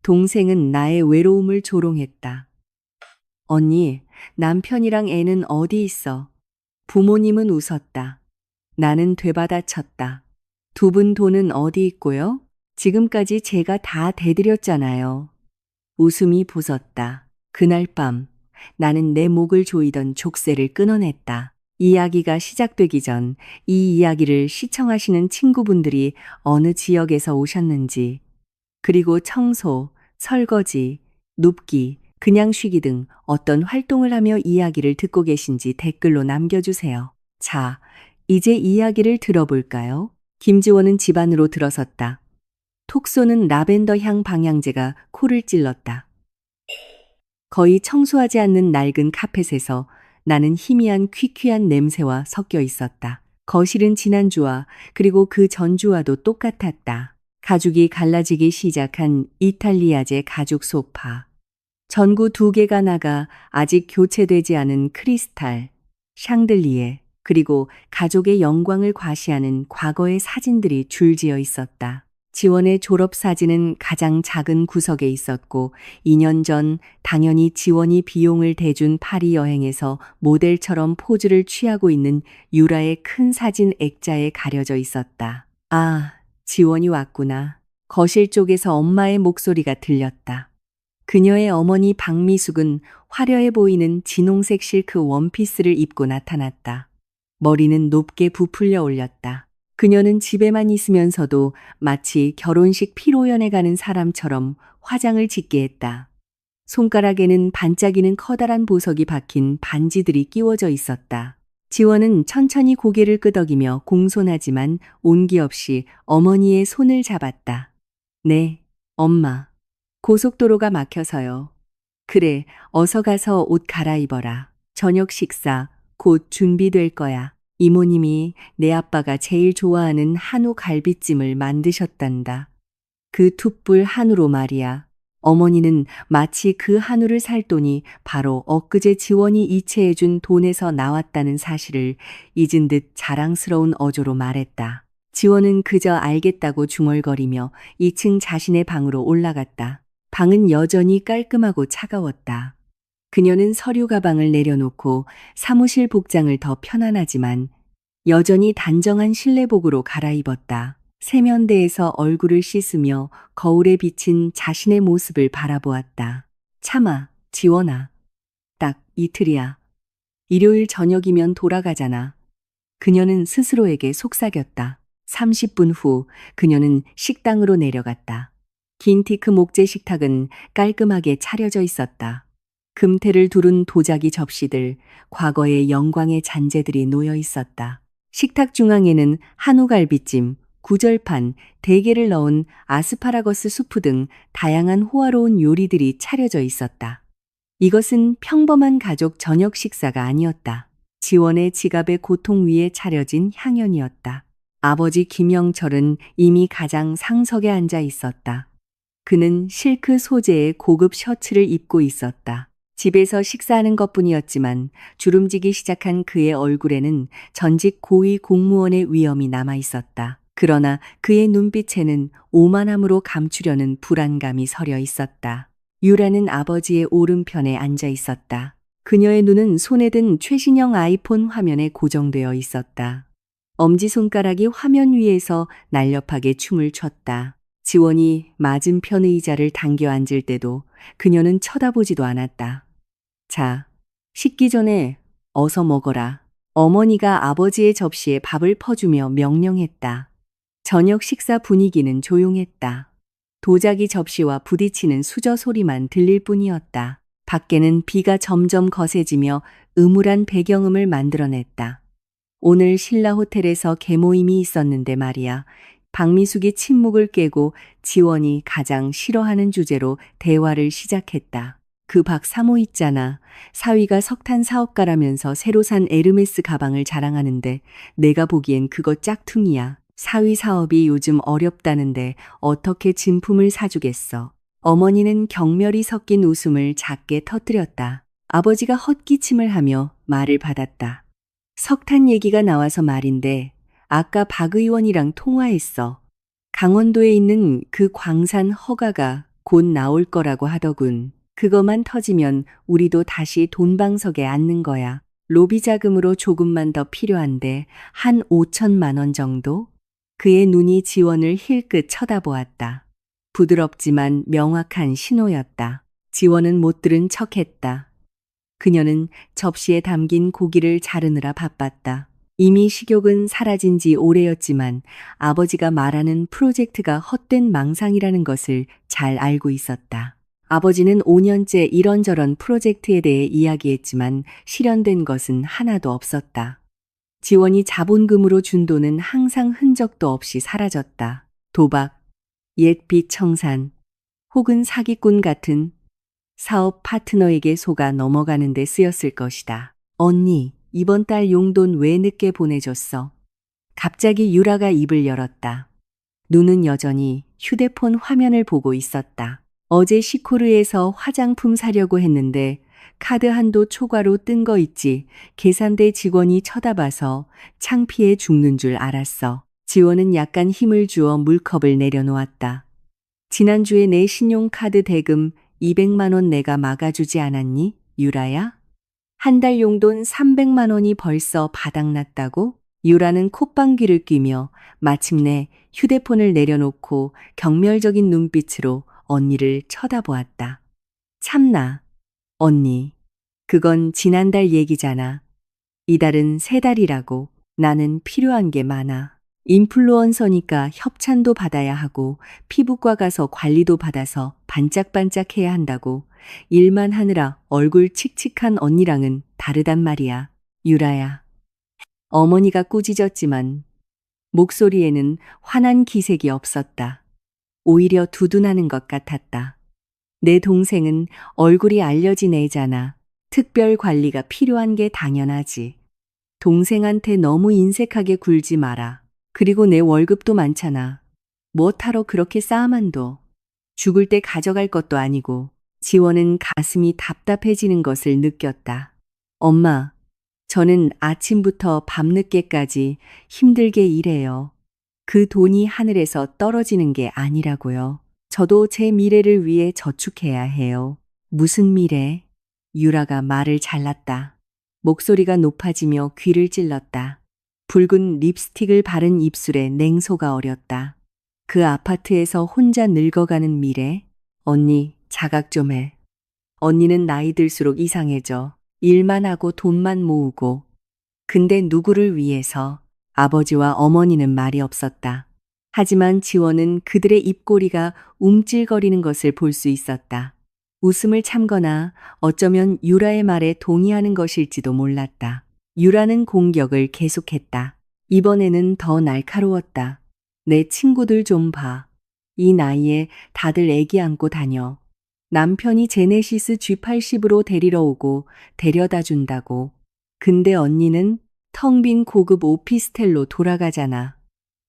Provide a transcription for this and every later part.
동생은 나의 외로움을 조롱했다. 언니, 남편이랑 애는 어디 있어? 부모님은 웃었다. 나는 되받아쳤다. 두 분 돈은 어디 있고요? 지금까지 제가 다 대드렸잖아요. 웃음이 보섰다. 그날 밤 나는 내 목을 조이던 족쇄를 끊어냈다. 이야기가 시작되기 전 이 이야기를 시청하시는 친구분들이 어느 지역에서 오셨는지, 그리고 청소, 설거지, 눕기, 그냥 쉬기 등 어떤 활동을 하며 이야기를 듣고 계신지 댓글로 남겨주세요. 자, 이제 이야기를 들어볼까요? 김지원은 집 안으로 들어섰다. 톡 쏘는 라벤더 향 방향제가 코를 찔렀다. 거의 청소하지 않는 낡은 카펫에서 나는 희미한 퀴퀴한 냄새와 섞여 있었다. 거실은 지난주와 그리고 그 전주와도 똑같았다. 가죽이 갈라지기 시작한 이탈리아제 가죽 소파. 전구 2개가 나가 아직 교체되지 않은 크리스탈, 샹들리에, 그리고 가족의 영광을 과시하는 과거의 사진들이 줄지어 있었다. 지원의 졸업사진은 가장 작은 구석에 있었고, 2년 전 당연히 지원이 비용을 대준 파리 여행에서 모델처럼 포즈를 취하고 있는 유라의 큰 사진 액자에 가려져 있었다. 아, 지원이 왔구나. 거실 쪽에서 엄마의 목소리가 들렸다. 그녀의 어머니 박미숙은 화려해 보이는 진홍색 실크 원피스를 입고 나타났다. 머리는 높게 부풀려 올렸다. 그녀는 집에만 있으면서도 마치 결혼식 피로연에 가는 사람처럼 화장을 짓게 했다. 손가락에는 반짝이는 커다란 보석이 박힌 반지들이 끼워져 있었다. 지원은 천천히 고개를 끄덕이며 공손하지만 온기 없이 어머니의 손을 잡았다. 네, 엄마. 고속도로가 막혀서요. 그래, 어서 가서 옷 갈아입어라. 저녁 식사 곧 준비될 거야. 이모님이 내 아빠가 제일 좋아하는 한우 갈비찜을 만드셨단다. 그 툭불 한우로 말이야. 어머니는 마치 그 한우를 살 돈이 바로 엊그제 지원이 이체해준 돈에서 나왔다는 사실을 잊은 듯 자랑스러운 어조로 말했다. 지원은 그저 알겠다고 중얼거리며 2층 자신의 방으로 올라갔다. 방은 여전히 깔끔하고 차가웠다. 그녀는 서류 가방을 내려놓고 사무실 복장을 더 편안하지만 여전히 단정한 실내복으로 갈아입었다. 세면대에서 얼굴을 씻으며 거울에 비친 자신의 모습을 바라보았다. 참아, 지원아. 딱 이틀이야. 일요일 저녁이면 돌아가잖아. 그녀는 스스로에게 속삭였다. 30분 후 그녀는 식당으로 내려갔다. 긴 티크 목재 식탁은 깔끔하게 차려져 있었다. 금태를 두른 도자기 접시들, 과거의 영광의 잔재들이 놓여 있었다. 식탁 중앙에는 한우갈비찜, 구절판, 대게를 넣은 아스파라거스 수프 등 다양한 호화로운 요리들이 차려져 있었다. 이것은 평범한 가족 저녁 식사가 아니었다. 지원의 지갑의 고통 위에 차려진 향연이었다. 아버지 김영철은 이미 가장 상석에 앉아 있었다. 그는 실크 소재의 고급 셔츠를 입고 있었다. 집에서 식사하는 것뿐이었지만 주름지기 시작한 그의 얼굴에는 전직 고위 공무원의 위엄이 남아 있었다. 그러나 그의 눈빛에는 오만함으로 감추려는 불안감이 서려 있었다. 유라는 아버지의 오른편에 앉아 있었다. 그녀의 눈은 손에 든 최신형 아이폰 화면에 고정되어 있었다. 엄지손가락이 화면 위에서 날렵하게 춤을 췄다. 지원이 맞은편 의자를 당겨 앉을 때도 그녀는 쳐다보지도 않았다. 자, 식기 전에 어서 먹어라. 어머니가 아버지의 접시에 밥을 퍼주며 명령했다. 저녁 식사 분위기는 조용했다. 도자기 접시와 부딪히는 수저 소리만 들릴 뿐이었다. 밖에는 비가 점점 거세지며 음울한 배경음을 만들어냈다. 오늘 신라 호텔에서 개모임이 있었는데 말이야. 박미숙이 침묵을 깨고 지원이 가장 싫어하는 주제로 대화를 시작했다. 그 박사모 있잖아. 사위가 석탄 사업가라면서 새로 산 에르메스 가방을 자랑하는데 내가 보기엔 그거 짝퉁이야. 사위 사업이 요즘 어렵다는데 어떻게 진품을 사주겠어. 어머니는 경멸이 섞인 웃음을 작게 터뜨렸다. 아버지가 헛기침을 하며 말을 받았다. 석탄 얘기가 나와서 말인데 아까 박 의원이랑 통화했어. 강원도에 있는 그 광산 허가가 곧 나올 거라고 하더군. 그거만 터지면 우리도 다시 돈방석에 앉는 거야. 로비 자금으로 조금만 더 필요한데 한 5천만 원 정도? 그의 눈이 지원을 힐끗 쳐다보았다. 부드럽지만 명확한 신호였다. 지원은 못 들은 척했다. 그녀는 접시에 담긴 고기를 자르느라 바빴다. 이미 식욕은 사라진 지 오래였지만 아버지가 말하는 프로젝트가 헛된 망상이라는 것을 잘 알고 있었다. 아버지는 5년째 이런저런 프로젝트에 대해 이야기했지만 실현된 것은 하나도 없었다. 지원이 자본금으로 준 돈은 항상 흔적도 없이 사라졌다. 도박, 옛빚 청산, 혹은 사기꾼 같은 사업 파트너에게 속아 넘어가는 데 쓰였을 것이다. 언니, 이번 달 용돈 왜 늦게 보내줬어? 갑자기 유라가 입을 열었다. 눈은 여전히 휴대폰 화면을 보고 있었다. 어제 시코르에서 화장품 사려고 했는데 카드 한도 초과로 뜬 거 있지. 계산대 직원이 쳐다봐서 창피해 죽는 줄 알았어. 지원은 약간 힘을 주어 물컵을 내려놓았다. 지난주에 내 신용카드 대금 200만 원 내가 막아주지 않았니? 유라야? 한 달 용돈 300만 원이 벌써 바닥났다고? 유라는 콧방귀를 뀌며 마침내 휴대폰을 내려놓고 경멸적인 눈빛으로 언니를 쳐다보았다. 참나, 언니. 그건 지난달 얘기잖아. 이달은 3달이라고. 나는 필요한 게 많아. 인플루언서니까 협찬도 받아야 하고 피부과 가서 관리도 받아서 반짝반짝해야 한다고. 일만 하느라 얼굴 칙칙한 언니랑은 다르단 말이야. 유라야. 어머니가 꾸짖었지만 목소리에는 화난 기색이 없었다. 오히려 두둔하는 것 같았다. 내 동생은 얼굴이 알려진 애잖아. 특별 관리가 필요한 게 당연하지. 동생한테 너무 인색하게 굴지 마라. 그리고 내 월급도 많잖아. 뭐하러 그렇게 쌓아만 둬. 죽을 때 가져갈 것도 아니고. 지원은 가슴이 답답해지는 것을 느꼈다. 엄마, 저는 아침부터 밤늦게까지 힘들게 일해요. 그 돈이 하늘에서 떨어지는 게 아니라고요. 저도 제 미래를 위해 저축해야 해요. 무슨 미래? 유라가 말을 잘랐다. 목소리가 높아지며 귀를 찔렀다. 붉은 립스틱을 바른 입술에 냉소가 어렸다. 그 아파트에서 혼자 늙어가는 미래? 언니, 자각 좀 해. 언니는 나이 들수록 이상해져. 일만 하고 돈만 모으고. 근데 누구를 위해서? 아버지와 어머니는 말이 없었다. 하지만 지원은 그들의 입꼬리가 움찔거리는 것을 볼 수 있었다. 웃음을 참거나 어쩌면 유라의 말에 동의하는 것일지도 몰랐다. 유라는 공격을 계속했다. 이번에는 더 날카로웠다. 내 친구들 좀 봐. 이 나이에 다들 애기 안고 다녀. 남편이 제네시스 G80으로 데리러 오고 데려다 준다고. 근데 언니는 텅 빈 고급 오피스텔로 돌아가잖아.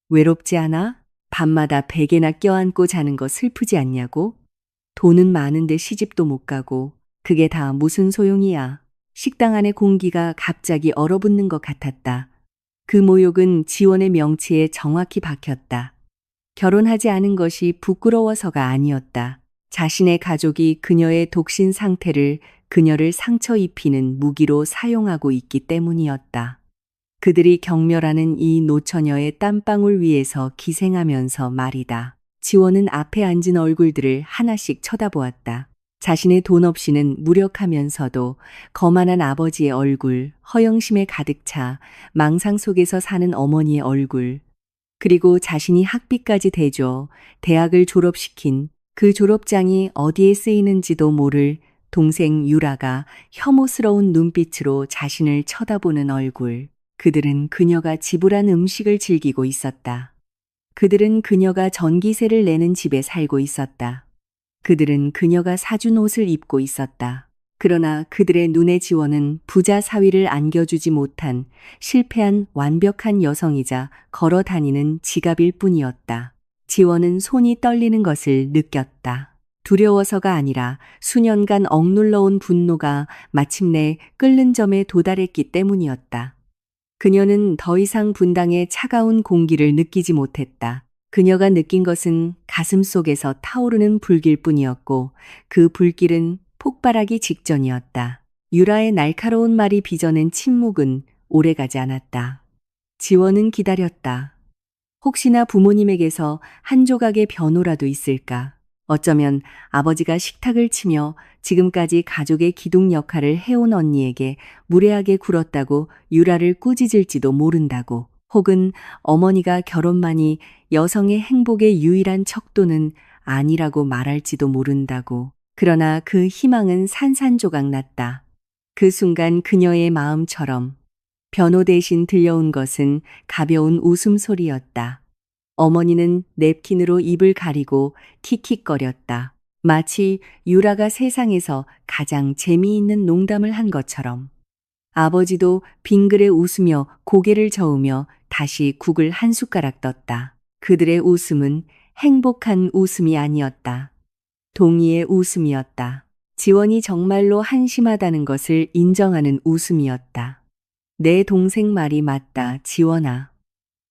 외롭지 않아? 밤마다 베개나 껴안고 자는 거 슬프지 않냐고? 돈은 많은데 시집도 못 가고 그게 다 무슨 소용이야. 식당 안의 공기가 갑자기 얼어붙는 것 같았다. 그 모욕은 지원의 명치에 정확히 박혔다. 결혼하지 않은 것이 부끄러워서가 아니었다. 자신의 가족이 그녀의 독신 상태를 그녀를 상처 입히는 무기로 사용하고 있기 때문이었다. 그들이 경멸하는 이 노처녀의 땀방울 위에서 기생하면서 말이다. 지원은 앞에 앉은 얼굴들을 하나씩 쳐다보았다. 자신의 돈 없이는 무력하면서도 거만한 아버지의 얼굴, 허영심에 가득 차 망상 속에서 사는 어머니의 얼굴, 그리고 자신이 학비까지 대줘 대학을 졸업시킨 그 졸업장이 어디에 쓰이는지도 모를 동생 유라가 혐오스러운 눈빛으로 자신을 쳐다보는 얼굴. 그들은 그녀가 지불한 음식을 즐기고 있었다. 그들은 그녀가 전기세를 내는 집에 살고 있었다. 그들은 그녀가 사준 옷을 입고 있었다. 그러나 그들의 눈에 지원은 부자 사위를 안겨주지 못한 실패한 완벽한 여성이자 걸어 다니는 지갑일 뿐이었다. 지원은 손이 떨리는 것을 느꼈다. 두려워서가 아니라 수년간 억눌러온 분노가 마침내 끓는 점에 도달했기 때문이었다. 그녀는 더 이상 분당의 차가운 공기를 느끼지 못했다. 그녀가 느낀 것은 가슴 속에서 타오르는 불길 뿐이었고 그 불길은 폭발하기 직전이었다. 유라의 날카로운 말이 빚어낸 침묵은 오래가지 않았다. 지원은 기다렸다. 혹시나 부모님에게서 한 조각의 변호라도 있을까? 어쩌면 아버지가 식탁을 치며 지금까지 가족의 기둥 역할을 해온 언니에게 무례하게 굴었다고 유라를 꾸짖을지도 모른다고. 혹은 어머니가 결혼만이 여성의 행복의 유일한 척도는 아니라고 말할지도 모른다고. 그러나 그 희망은 산산조각 났다. 그 순간 그녀의 마음처럼 변호 대신 들려온 것은 가벼운 웃음소리였다. 어머니는 냅킨으로 입을 가리고 킥킥거렸다. 마치 유라가 세상에서 가장 재미있는 농담을 한 것처럼. 아버지도 빙그레 웃으며 고개를 저으며 다시 국을 한 숟가락 떴다. 그들의 웃음은 행복한 웃음이 아니었다. 동의의 웃음이었다. 지원이 정말로 한심하다는 것을 인정하는 웃음이었다. 내 동생 말이 맞다, 지원아.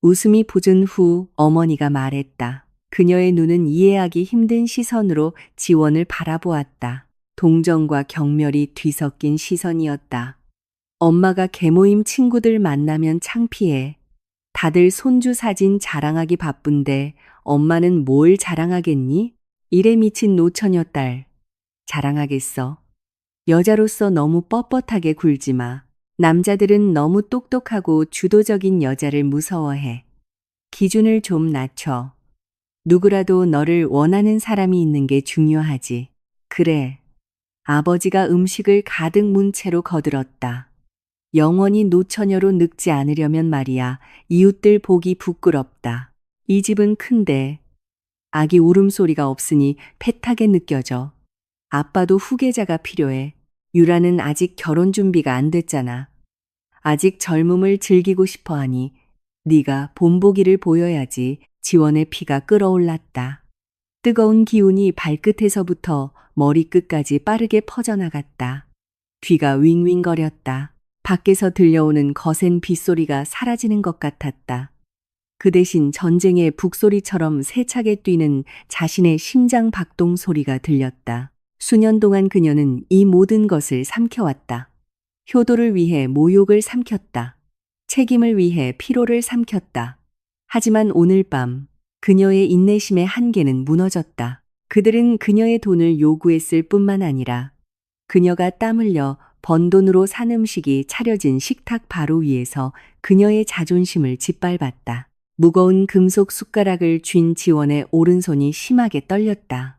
웃음이 궂은 후 어머니가 말했다. 그녀의 눈은 이해하기 힘든 시선으로 지원을 바라보았다. 동정과 경멸이 뒤섞인 시선이었다. 엄마가 계모임 친구들 만나면 창피해. 다들 손주 사진 자랑하기 바쁜데 엄마는 뭘 자랑하겠니? 일에 미친 노처녀 딸. 자랑하겠어. 여자로서 너무 뻣뻣하게 굴지 마. 남자들은 너무 똑똑하고 주도적인 여자를 무서워해. 기준을 좀 낮춰. 누구라도 너를 원하는 사람이 있는 게 중요하지. 그래. 아버지가 음식을 가득 문 채로 거들었다. 영원히 노처녀로 늙지 않으려면 말이야. 이웃들 보기 부끄럽다. 이 집은 큰데 아기 울음소리가 없으니 패하게 느껴져. 아빠도 후계자가 필요해. 유라는 아직 결혼 준비가 안 됐잖아. 아직 젊음을 즐기고 싶어 하니 네가 본보기를 보여야지. 지원의 피가 끓어올랐다. 뜨거운 기운이 발끝에서부터 머리끝까지 빠르게 퍼져나갔다. 귀가 윙윙거렸다. 밖에서 들려오는 거센 빗소리가 사라지는 것 같았다. 그 대신 전쟁의 북소리처럼 세차게 뛰는 자신의 심장 박동 소리가 들렸다. 수년 동안 그녀는 이 모든 것을 삼켜왔다. 효도를 위해 모욕을 삼켰다. 책임을 위해 피로를 삼켰다. 하지만 오늘 밤 그녀의 인내심의 한계는 무너졌다. 그들은 그녀의 돈을 요구했을 뿐만 아니라 그녀가 땀 흘려 번 돈으로 산 음식이 차려진 식탁 바로 위에서 그녀의 자존심을 짓밟았다. 무거운 금속 숟가락을 쥔 지원의 오른손이 심하게 떨렸다.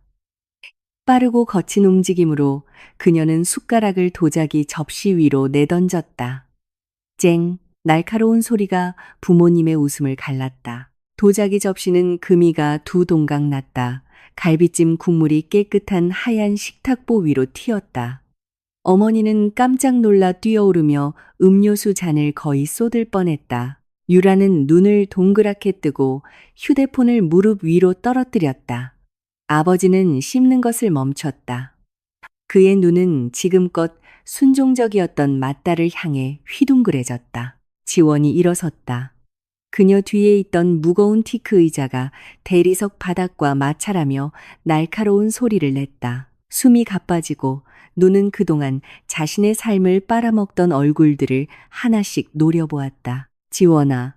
빠르고 거친 움직임으로 그녀는 숟가락을 도자기 접시 위로 내던졌다. 쨍, 날카로운 소리가 부모님의 웃음을 갈랐다. 도자기 접시는 금이가 두 동강 났다. 갈비찜 국물이 깨끗한 하얀 식탁보 위로 튀었다. 어머니는 깜짝 놀라 뛰어오르며 음료수 잔을 거의 쏟을 뻔했다. 유라는 눈을 동그랗게 뜨고 휴대폰을 무릎 위로 떨어뜨렸다. 아버지는 씹는 것을 멈췄다. 그의 눈은 지금껏 순종적이었던 맏딸을 향해 휘둥그레졌다. 지원이 일어섰다. 그녀 뒤에 있던 무거운 티크 의자가 대리석 바닥과 마찰하며 날카로운 소리를 냈다. 숨이 가빠지고 눈은 그동안 자신의 삶을 빨아먹던 얼굴들을 하나씩 노려보았다. 지원아,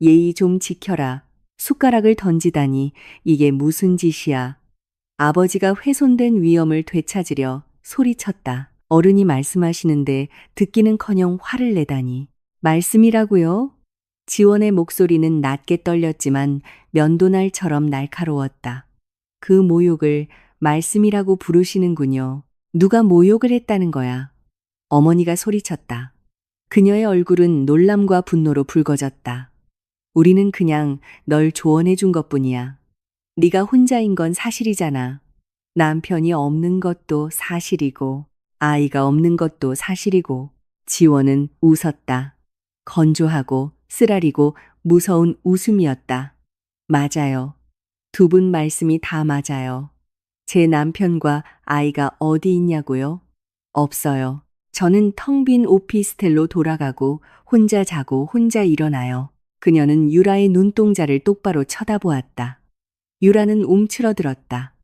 예의 좀 지켜라. 숟가락을 던지다니 이게 무슨 짓이야. 아버지가 훼손된 위엄을 되찾으려 소리쳤다. 어른이 말씀하시는데 듣기는커녕 화를 내다니. 말씀이라고요? 지원의 목소리는 낮게 떨렸지만 면도날처럼 날카로웠다. 그 모욕을 말씀이라고 부르시는군요. 누가 모욕을 했다는 거야? 어머니가 소리쳤다. 그녀의 얼굴은 놀람과 분노로 붉어졌다. 우리는 그냥 널 조언해 준 것뿐이야. 네가 혼자인 건 사실이잖아. 남편이 없는 것도 사실이고 아이가 없는 것도 사실이고. 지원은 웃었다. 건조하고 쓰라리고 무서운 웃음이었다. 맞아요. 두 분 말씀이 다 맞아요. 제 남편과 아이가 어디 있냐고요? 없어요. 저는 텅 빈 오피스텔로 돌아가고 혼자 자고 혼자 일어나요. 그녀는 유라의 눈동자를 똑바로 쳐다보았다. 유라는 움츠러들었다.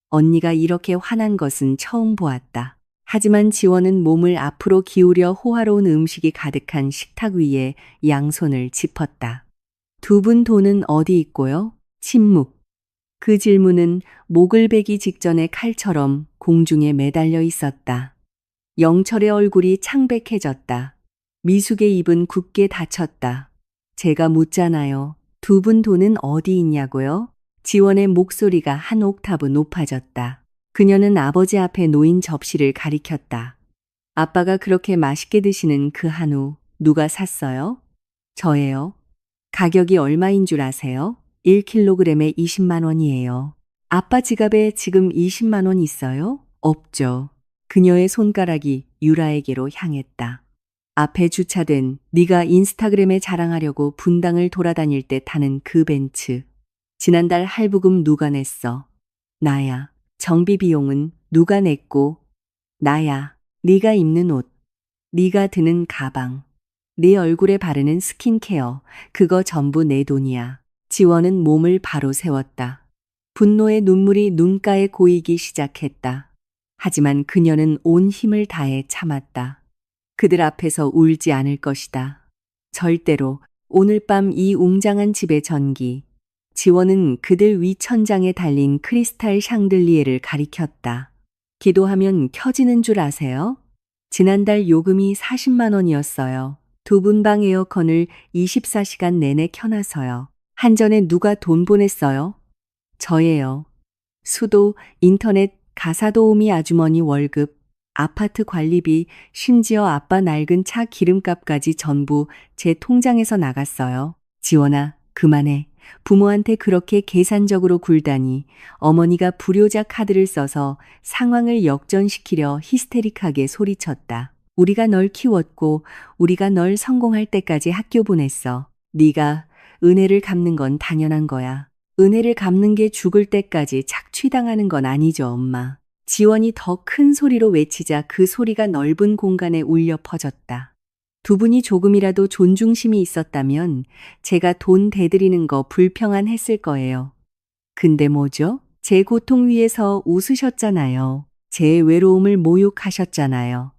언니가 이렇게 화난 것은 처음 보았다. 하지만 지원은 몸을 앞으로 기울여 호화로운 음식이 가득한 식탁 위에 양손을 짚었다. 두 분 돈은 어디 있고요? 침묵. 그 질문은 목을 베기 직전의 칼처럼 공중에 매달려 있었다. 영철의 얼굴이 창백해졌다. 미숙의 입은 굳게 닫혔다. 제가 묻잖아요. 두 분 돈은 어디 있냐고요? 지원의 목소리가 한 옥타브 높아졌다. 그녀는 아버지 앞에 놓인 접시를 가리켰다. 아빠가 그렇게 맛있게 드시는 그 한우 누가 샀어요? 저예요. 가격이 얼마인 줄 아세요? 1kg에 20만 원이에요. 아빠 지갑에 지금 20만 원 있어요? 없죠. 그녀의 손가락이 유라에게로 향했다. 앞에 주차된 네가 인스타그램에 자랑하려고 분당을 돌아다닐 때 타는 그 벤츠. 지난달 할부금 누가 냈어? 나야. 정비 비용은 누가 냈고? 나야. 네가 입는 옷. 네가 드는 가방. 네 얼굴에 바르는 스킨케어. 그거 전부 내 돈이야. 지원은 몸을 바로 세웠다. 분노의 눈물이 눈가에 고이기 시작했다. 하지만 그녀는 온 힘을 다해 참았다. 그들 앞에서 울지 않을 것이다. 절대로. 오늘 밤 이 웅장한 집의 전기. 지원은 그들 위 천장에 달린 크리스탈 샹들리에를 가리켰다. 기도하면 켜지는 줄 아세요? 지난달 요금이 40만 원이었어요. 두 분 방 에어컨을 24시간 내내 켜놔서요. 한전에 누가 돈 보냈어요? 저예요. 수도, 인터넷, 가사도우미 아주머니 월급, 아파트 관리비, 심지어 아빠 낡은 차 기름값까지 전부 제 통장에서 나갔어요. 지원아, 그만해. 부모한테 그렇게 계산적으로 굴다니. 어머니가 불효자 카드를 써서 상황을 역전시키려 히스테릭하게 소리쳤다. 우리가 널 키웠고 우리가 널 성공할 때까지 학교 보냈어. 네가 은혜를 갚는 건 당연한 거야. 은혜를 갚는 게 죽을 때까지 착취당하는 건 아니죠, 엄마. 지원이 더 큰 소리로 외치자 그 소리가 넓은 공간에 울려 퍼졌다. 두 분이 조금이라도 존중심이 있었다면 제가 돈 대드리는 거 불평안했을 거예요. 근데 뭐죠? 제 고통 위에서 웃으셨잖아요. 제 외로움을 모욕하셨잖아요.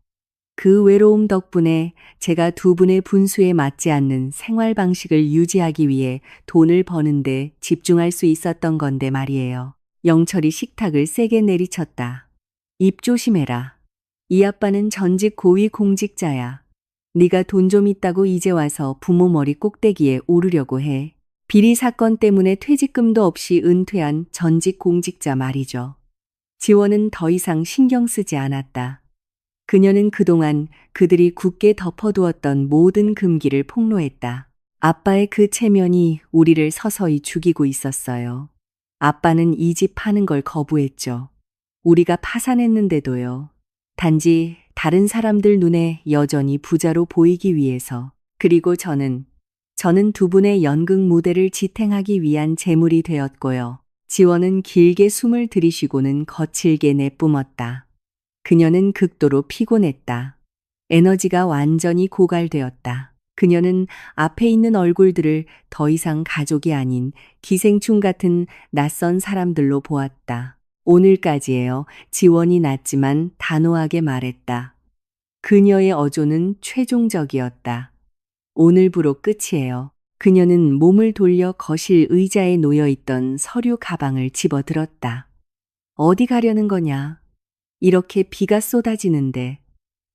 그 외로움 덕분에 제가 두 분의 분수에 맞지 않는 생활 방식을 유지하기 위해 돈을 버는데 집중할 수 있었던 건데 말이에요. 영철이 식탁을 세게 내리쳤다. 입 조심해라. 이 아빠는 전직 고위 공직자야. 네가 돈 좀 있다고 이제 와서 부모 머리 꼭대기에 오르려고 해. 비리 사건 때문에 퇴직금도 없이 은퇴한 전직 공직자 말이죠. 지원은 더 이상 신경 쓰지 않았다. 그녀는 그동안 그들이 굳게 덮어두었던 모든 금기를 폭로했다. 아빠의 그 체면이 우리를 서서히 죽이고 있었어요. 아빠는 이 집 파는 걸 거부했죠. 우리가 파산했는데도요. 단지 다른 사람들 눈에 여전히 부자로 보이기 위해서. 그리고 저는 두 분의 연극 무대를 지탱하기 위한 재물이 되었고요. 지원은 길게 숨을 들이쉬고는 거칠게 내뿜었다. 그녀는 극도로 피곤했다. 에너지가 완전히 고갈되었다. 그녀는 앞에 있는 얼굴들을 더 이상 가족이 아닌 기생충 같은 낯선 사람들로 보았다. 오늘까지예요. 지원이 낮지만 단호하게 말했다. 그녀의 어조는 최종적이었다. 오늘부로 끝이에요. 그녀는 몸을 돌려 거실 의자에 놓여있던 서류 가방을 집어들었다. 어디 가려는 거냐? 이렇게 비가 쏟아지는데.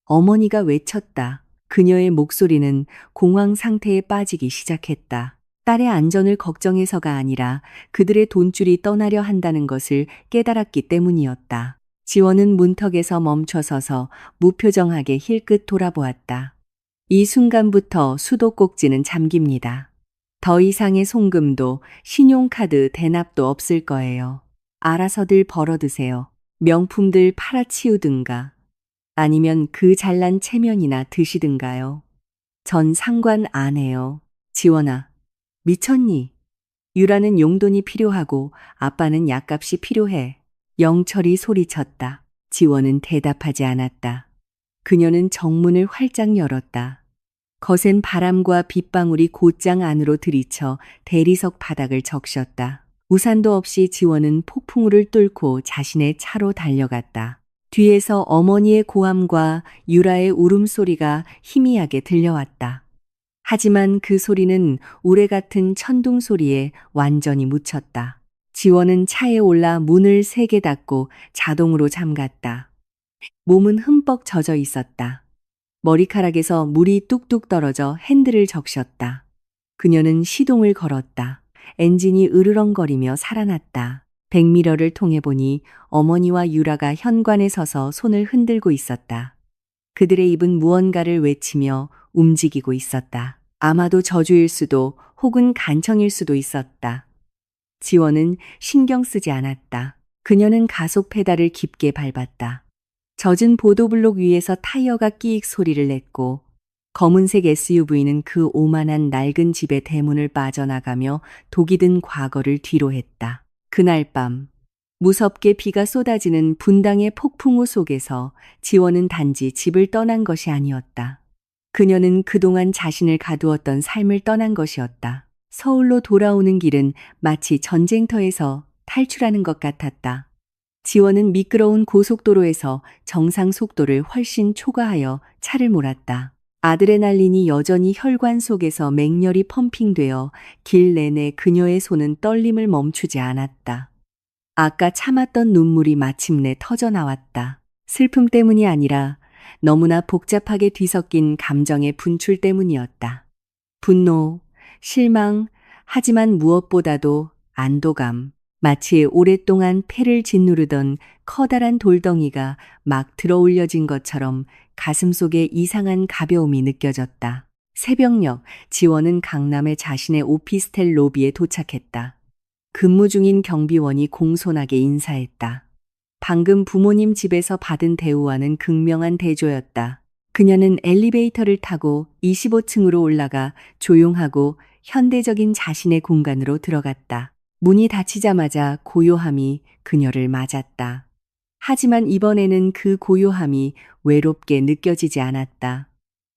어머니가 외쳤다. 그녀의 목소리는 공황 상태에 빠지기 시작했다. 딸의 안전을 걱정해서가 아니라 그들의 돈줄이 떠나려 한다는 것을 깨달았기 때문이었다. 지원은 문턱에서 멈춰서서 무표정하게 힐끗 돌아보았다. 이 순간부터 수도꼭지는 잠깁니다. 더 이상의 송금도 신용카드 대납도 없을 거예요. 알아서들 벌어드세요. 명품들 팔아치우든가 아니면 그 잘난 체면이나 드시든가요. 전 상관 안 해요. 지원아, 미쳤니? 유라는 용돈이 필요하고 아빠는 약값이 필요해. 영철이 소리쳤다. 지원은 대답하지 않았다. 그녀는 정문을 활짝 열었다. 거센 바람과 빗방울이 곧장 안으로 들이쳐 대리석 바닥을 적셨다. 우산도 없이 지원은 폭풍우를 뚫고 자신의 차로 달려갔다. 뒤에서 어머니의 고함과 유라의 울음소리가 희미하게 들려왔다. 하지만 그 소리는 우레 같은 천둥 소리에 완전히 묻혔다. 지원은 차에 올라 문을 세게 닫고 자동으로 잠갔다. 몸은 흠뻑 젖어 있었다. 머리카락에서 물이 뚝뚝 떨어져 핸들을 적셨다. 그녀는 시동을 걸었다. 엔진이 으르렁거리며 살아났다. 백미러를 통해 보니 어머니와 유라가 현관에 서서 손을 흔들고 있었다. 그들의 입은 무언가를 외치며 움직이고 있었다. 아마도 저주일 수도 혹은 간청일 수도 있었다. 지원은 신경 쓰지 않았다. 그녀는 가속 페달을 깊게 밟았다. 젖은 보도블록 위에서 타이어가 끼익 소리를 냈고 검은색 SUV는 그 오만한 낡은 집의 대문을 빠져나가며 독이 든 과거를 뒤로했다. 그날 밤 무섭게 비가 쏟아지는 분당의 폭풍우 속에서 지원은 단지 집을 떠난 것이 아니었다. 그녀는 그동안 자신을 가두었던 삶을 떠난 것이었다. 서울로 돌아오는 길은 마치 전쟁터에서 탈출하는 것 같았다. 지원은 미끄러운 고속도로에서 정상 속도를 훨씬 초과하여 차를 몰았다. 아드레날린이 여전히 혈관 속에서 맹렬히 펌핑되어 길 내내 그녀의 손은 떨림을 멈추지 않았다. 아까 참았던 눈물이 마침내 터져 나왔다. 슬픔 때문이 아니라 너무나 복잡하게 뒤섞인 감정의 분출 때문이었다. 분노, 실망, 하지만 무엇보다도 안도감. 마치 오랫동안 폐를 짓누르던 커다란 돌덩이가 막 들어올려진 것처럼 가슴속에 이상한 가벼움이 느껴졌다. 새벽녘 지원은 강남의 자신의 오피스텔 로비에 도착했다. 근무 중인 경비원이 공손하게 인사했다. 방금 부모님 집에서 받은 대우와는 극명한 대조였다. 그녀는 엘리베이터를 타고 25층으로 올라가 조용하고 현대적인 자신의 공간으로 들어갔다. 문이 닫히자마자 고요함이 그녀를 맞았다. 하지만 이번에는 그 고요함이 외롭게 느껴지지 않았다.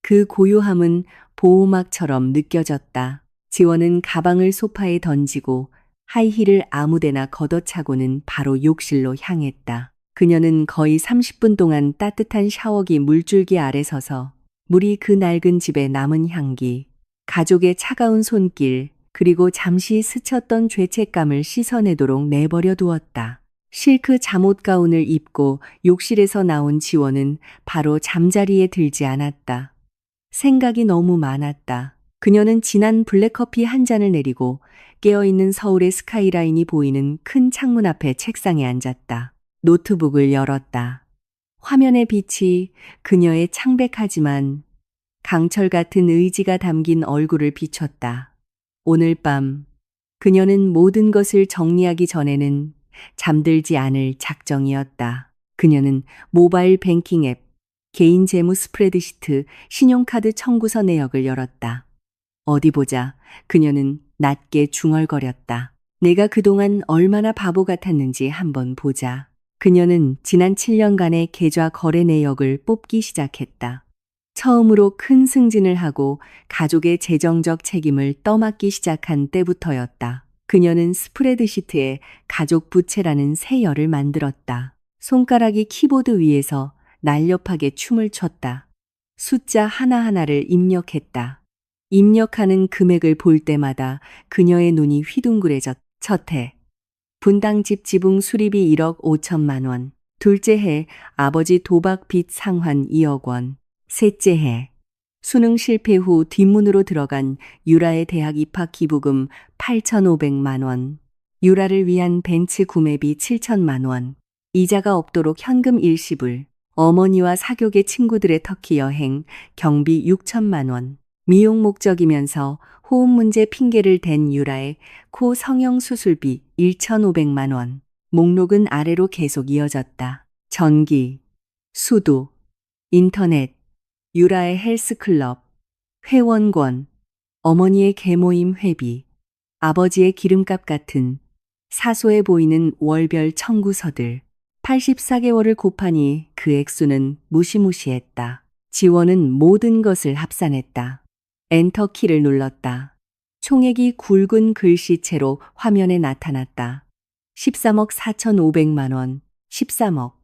그 고요함은 보호막처럼 느껴졌다. 지원은 가방을 소파에 던지고 하이힐을 아무데나 걷어차고는 바로 욕실로 향했다. 그녀는 거의 30분 동안 따뜻한 샤워기 물줄기 아래 서서 물이 그 낡은 집의 남은 향기, 가족의 차가운 손길, 그리고 잠시 스쳤던 죄책감을 씻어내도록 내버려 두었다. 실크 잠옷 가운을 입고 욕실에서 나온 지원은 바로 잠자리에 들지 않았다. 생각이 너무 많았다. 그녀는 진한 블랙커피 한 잔을 내리고 깨어있는 서울의 스카이라인이 보이는 큰 창문 앞에 책상에 앉았다. 노트북을 열었다. 화면의 빛이 그녀의 창백하지만 강철 같은 의지가 담긴 얼굴을 비췄다. 오늘 밤 그녀는 모든 것을 정리하기 전에는 잠들지 않을 작정이었다. 그녀는 모바일 뱅킹 앱, 개인 재무 스프레드시트, 신용카드 청구서 내역을 열었다. 어디 보자. 그녀는 낮게 중얼거렸다. 내가 그동안 얼마나 바보 같았는지 한번 보자. 그녀는 지난 7년간의 계좌 거래 내역을 뽑기 시작했다. 처음으로 큰 승진을 하고 가족의 재정적 책임을 떠맡기 시작한 때부터였다. 그녀는 스프레드시트에 가족 부채라는 새 열을 만들었다. 손가락이 키보드 위에서 날렵하게 춤을 췄다. 숫자 하나하나를 입력했다. 입력하는 금액을 볼 때마다 그녀의 눈이 휘둥그레졌. 첫해 분당집 지붕 수리비 1억 5천만 원. 둘째 해 아버지 도박 빚 상환 2억 원. 셋째 해 수능 실패 후 뒷문으로 들어간 유라의 대학 입학 기부금 8,500만 원. 유라를 위한 벤츠 구매비 7천만 원. 이자가 없도록 현금 일시불. 어머니와 사교계 친구들의 터키 여행 경비 6천만 원. 미용 목적이면서 호흡 문제 핑계를 댄 유라의 코 성형 수술비 1,500만 원. 목록은 아래로 계속 이어졌다. 전기, 수도, 인터넷, 유라의 헬스클럽, 회원권, 어머니의 계모임 회비, 아버지의 기름값 같은 사소해 보이는 월별 청구서들. 84개월을 곱하니 그 액수는 무시무시했다. 지원은 모든 것을 합산했다. 엔터 키를 눌렀다. 총액이 굵은 글씨체로 화면에 나타났다. 13억 4,500만 원, 13억.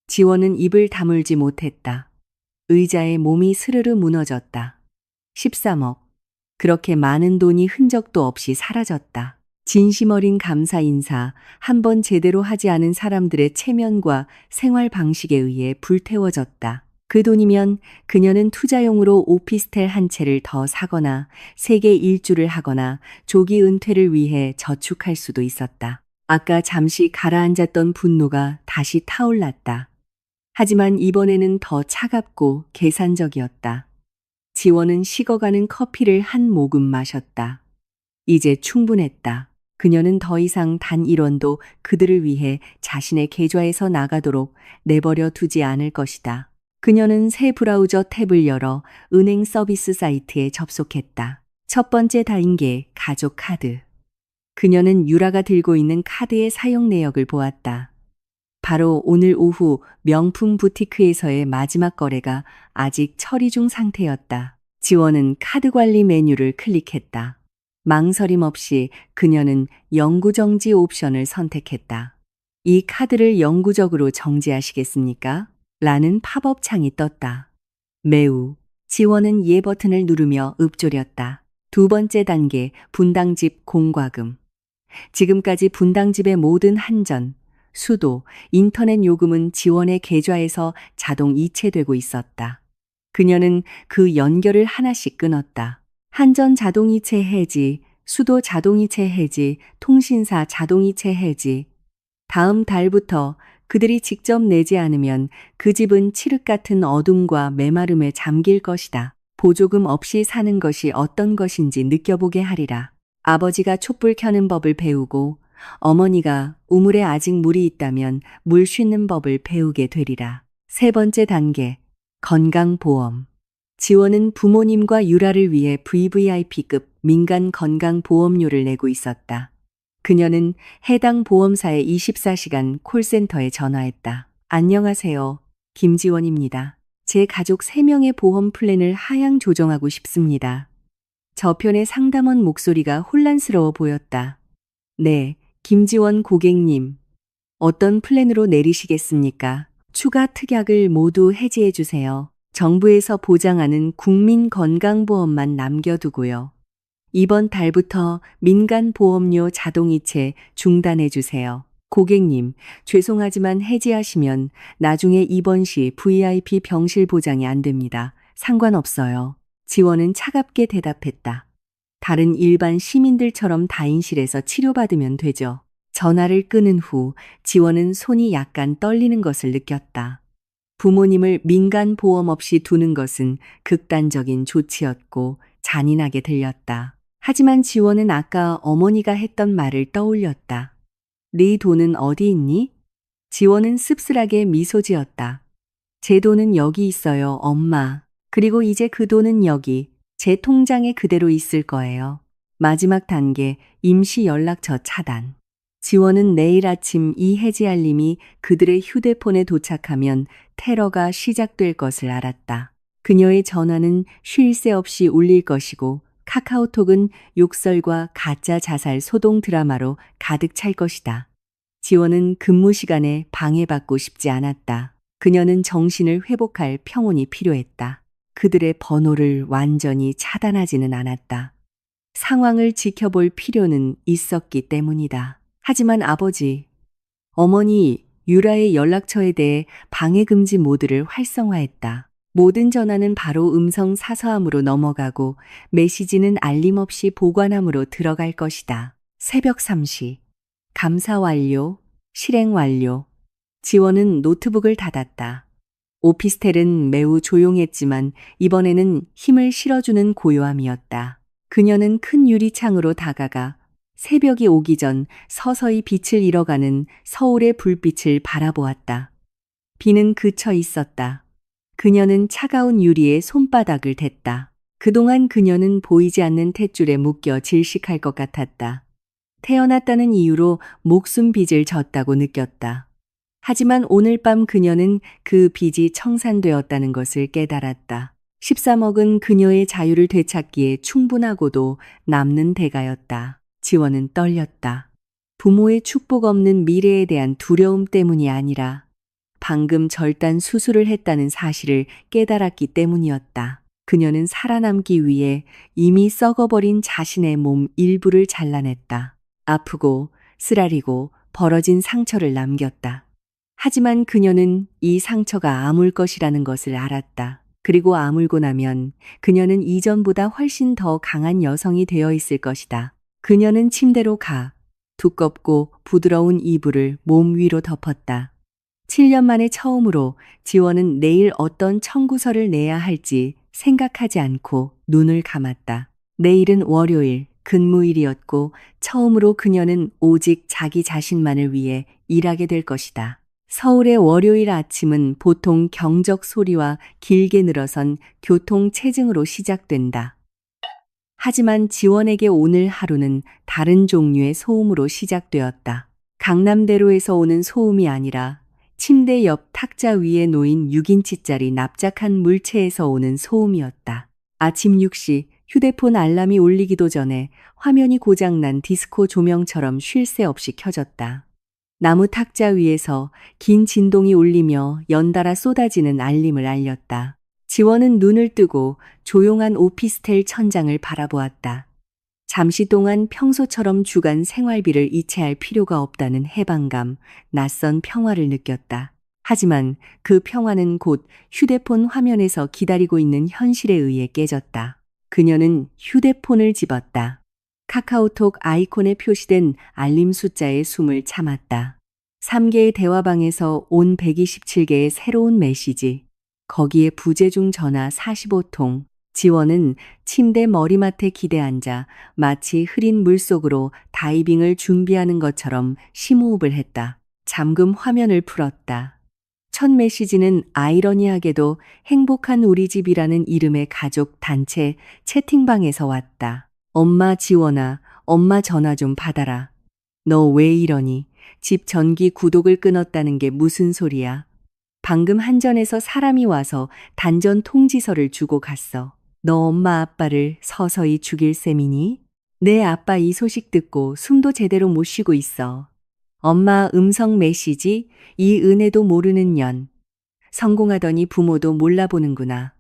지원은 입을 다물지 못했다. 의자에 몸이 스르르 무너졌다. 13억. 그렇게 많은 돈이 흔적도 없이 사라졌다. 진심 어린 감사 인사, 한 번 제대로 하지 않은 사람들의 체면과 생활 방식에 의해 불태워졌다. 그 돈이면 그녀는 투자용으로 오피스텔 한 채를 더 사거나 세계 일주를 하거나 조기 은퇴를 위해 저축할 수도 있었다. 아까 잠시 가라앉았던 분노가 다시 타올랐다. 하지만 이번에는 더 차갑고 계산적이었다. 지원은 식어가는 커피를 한 모금 마셨다. 이제 충분했다. 그녀는 더 이상 단 1원도 그들을 위해 자신의 계좌에서 나가도록 내버려 두지 않을 것이다. 그녀는 새 브라우저 탭을 열어 은행 서비스 사이트에 접속했다. 첫 번째 단계, 가족 카드. 그녀는 유라가 들고 있는 카드의 사용 내역을 보았다. 바로 오늘 오후 명품 부티크에서의 마지막 거래가 아직 처리 중 상태였다. 지원은 카드 관리 메뉴를 클릭했다. 망설임 없이 그녀는 영구정지 옵션을 선택했다. 이 카드를 영구적으로 정지하시겠습니까? 라는 팝업 창이 떴다. 매우. 지원은 예 버튼을 누르며 읊조렸다. 두 번째 단계, 분당집 공과금. 지금까지 분당집의 모든 한전, 수도, 인터넷 요금은 지원의 계좌에서 자동 이체되고 있었다. 그녀는 그 연결을 하나씩 끊었다. 한전 자동이체 해지, 수도 자동이체 해지, 통신사 자동이체 해지. 다음 달부터 그들이 직접 내지 않으면 그 집은 칠흑 같은 어둠과 메마름에 잠길 것이다. 보조금 없이 사는 것이 어떤 것인지 느껴보게 하리라. 아버지가 촛불 켜는 법을 배우고 어머니가 우물에 아직 물이 있다면 물 씻는 법을 배우게 되리라. 세 번째 단계, 건강보험. 지원은 부모님과 유라를 위해 VVIP급 민간 건강보험료를 내고 있었다. 그녀는 해당 보험사의 24시간 콜센터에 전화했다. 안녕하세요. 김지원입니다. 제 가족 3명의 보험 플랜을 하향 조정하고 싶습니다. 저편의 상담원 목소리가 혼란스러워 보였다. 네, 김지원 고객님. 어떤 플랜으로 내리시겠습니까? 추가 특약을 모두 해지해 주세요. 정부에서 보장하는 국민건강보험만 남겨두고요. 이번 달부터 민간보험료 자동이체 중단해 주세요. 고객님, 죄송하지만 해지하시면 나중에 입원 시 VIP 병실 보장이 안 됩니다. 상관없어요. 지원은 차갑게 대답했다. 다른 일반 시민들처럼 다인실에서 치료받으면 되죠. 전화를 끊은 후 지원은 손이 약간 떨리는 것을 느꼈다. 부모님을 민간 보험 없이 두는 것은 극단적인 조치였고 잔인하게 들렸다. 하지만 지원은 아까 어머니가 했던 말을 떠올렸다. 네 돈은 어디 있니? 지원은 씁쓸하게 미소 지었다. 제 돈은 여기 있어요, 엄마. 그리고 이제 그 돈은 여기, 제 통장에 그대로 있을 거예요. 마지막 단계, 임시 연락처 차단. 지원은 내일 아침 이 해지 알림이 그들의 휴대폰에 도착하면 테러가 시작될 것을 알았다. 그녀의 전화는 쉴 새 없이 울릴 것이고 카카오톡은 욕설과 가짜 자살 소동 드라마로 가득 찰 것이다. 지원은 근무 시간에 방해받고 싶지 않았다. 그녀는 정신을 회복할 평온이 필요했다. 그들의 번호를 완전히 차단하지는 않았다. 상황을 지켜볼 필요는 있었기 때문이다. 하지만 아버지, 어머니, 유라의 연락처에 대해 방해금지 모드를 활성화했다. 모든 전화는 바로 음성 사서함으로 넘어가고 메시지는 알림 없이 보관함으로 들어갈 것이다. 새벽 3시. 감사 완료, 실행 완료. 지원은 노트북을 닫았다. 오피스텔은 매우 조용했지만 이번에는 힘을 실어주는 고요함이었다. 그녀는 큰 유리창으로 다가가 새벽이 오기 전 서서히 빛을 잃어가는 서울의 불빛을 바라보았다. 비는 그쳐 있었다. 그녀는 차가운 유리에 손바닥을 댔다. 그동안 그녀는 보이지 않는 탯줄에 묶여 질식할 것 같았다. 태어났다는 이유로 목숨 빚을 졌다고 느꼈다. 하지만 오늘 밤 그녀는 그 빚이 청산되었다는 것을 깨달았다. 13억은 그녀의 자유를 되찾기에 충분하고도 남는 대가였다. 지원은 떨렸다. 부모의 축복 없는 미래에 대한 두려움 때문이 아니라 방금 절단 수술을 했다는 사실을 깨달았기 때문이었다. 그녀는 살아남기 위해 이미 썩어버린 자신의 몸 일부를 잘라냈다. 아프고 쓰라리고 벌어진 상처를 남겼다. 하지만 그녀는 이 상처가 아물 것이라는 것을 알았다. 그리고 아물고 나면 그녀는 이전보다 훨씬 더 강한 여성이 되어 있을 것이다. 그녀는 침대로 가 두껍고 부드러운 이불을 몸 위로 덮었다. 7년 만에 처음으로 지원은 내일 어떤 청구서를 내야 할지 생각하지 않고 눈을 감았다. 내일은 월요일, 근무일이었고 처음으로 그녀는 오직 자기 자신만을 위해 일하게 될 것이다. 서울의 월요일 아침은 보통 경적 소리와 길게 늘어선 교통 체증으로 시작된다. 하지만 지원에게 오늘 하루는 다른 종류의 소음으로 시작되었다. 강남대로에서 오는 소음이 아니라 침대 옆 탁자 위에 놓인 6인치짜리 납작한 물체에서 오는 소음이었다. 아침 6시 휴대폰 알람이 울리기도 전에 화면이 고장난 디스코 조명처럼 쉴 새 없이 켜졌다. 나무 탁자 위에서 긴 진동이 울리며 연달아 쏟아지는 알림을 알렸다. 지원은 눈을 뜨고 조용한 오피스텔 천장을 바라보았다. 잠시 동안 평소처럼 주간 생활비를 이체할 필요가 없다는 해방감, 낯선 평화를 느꼈다. 하지만 그 평화는 곧 휴대폰 화면에서 기다리고 있는 현실에 의해 깨졌다. 그녀는 휴대폰을 집었다. 카카오톡 아이콘에 표시된 알림 숫자에 숨을 참았다. 3개의 대화방에서 온 127개의 새로운 메시지. 거기에 부재중 전화 45통. 지원은 침대 머리맡에 기대앉아 마치 흐린 물속으로 다이빙을 준비하는 것처럼 심호흡을 했다. 잠금 화면을 풀었다. 첫 메시지는 아이러니하게도 행복한 우리 집이라는 이름의 가족 단체 채팅방에서 왔다. 엄마 지원아, 엄마 전화 좀 받아라. 너 왜 이러니? 집 전기 구독을 끊었다는 게 무슨 소리야? 방금 한전에서 사람이 와서 단전 통지서를 주고 갔어. 너 엄마 아빠를 서서히 죽일 셈이니? 내 아빠 이 소식 듣고 숨도 제대로 못 쉬고 있어. 엄마 음성 메시지, 이 은혜도 모르는 년. 성공하더니 부모도 몰라보는구나.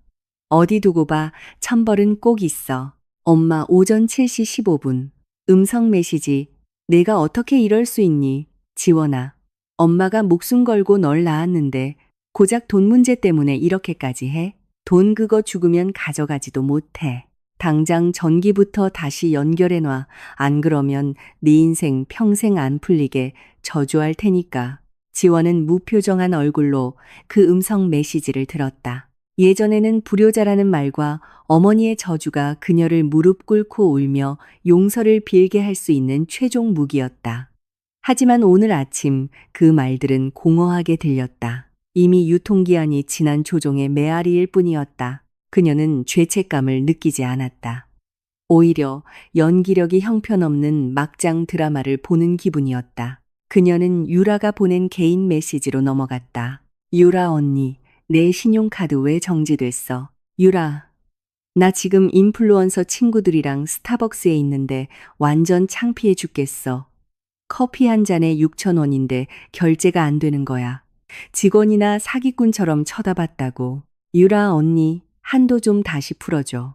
어디 두고 봐, 천벌은 꼭 있어. 엄마 오전 7시 15분. 음성 메시지, 내가 어떻게 이럴 수 있니? 지원아. 엄마가 목숨 걸고 널 낳았는데 고작 돈 문제 때문에 이렇게까지 해? 돈 그거 죽으면 가져가지도 못해. 당장 전기부터 다시 연결해놔. 안 그러면 네 인생 평생 안 풀리게 저주할 테니까. 지원은 무표정한 얼굴로 그 음성 메시지를 들었다. 예전에는 불효자라는 말과 어머니의 저주가 그녀를 무릎 꿇고 울며 용서를 빌게 할 수 있는 최종 무기였다. 하지만 오늘 아침 그 말들은 공허하게 들렸다. 이미 유통기한이 지난 조종의 메아리일 뿐이었다. 그녀는 죄책감을 느끼지 않았다. 오히려 연기력이 형편없는 막장 드라마를 보는 기분이었다. 그녀는 유라가 보낸 개인 메시지로 넘어갔다. 유라 언니, 내 신용카드 왜 정지됐어? 유라, 나 지금 인플루언서 친구들이랑 스타벅스에 있는데 완전 창피해 죽겠어. 커피 한 잔에 6,000원인데 결제가 안 되는 거야. 직원이나 사기꾼처럼 쳐다봤다고. 유라 언니, 한도 좀 다시 풀어줘.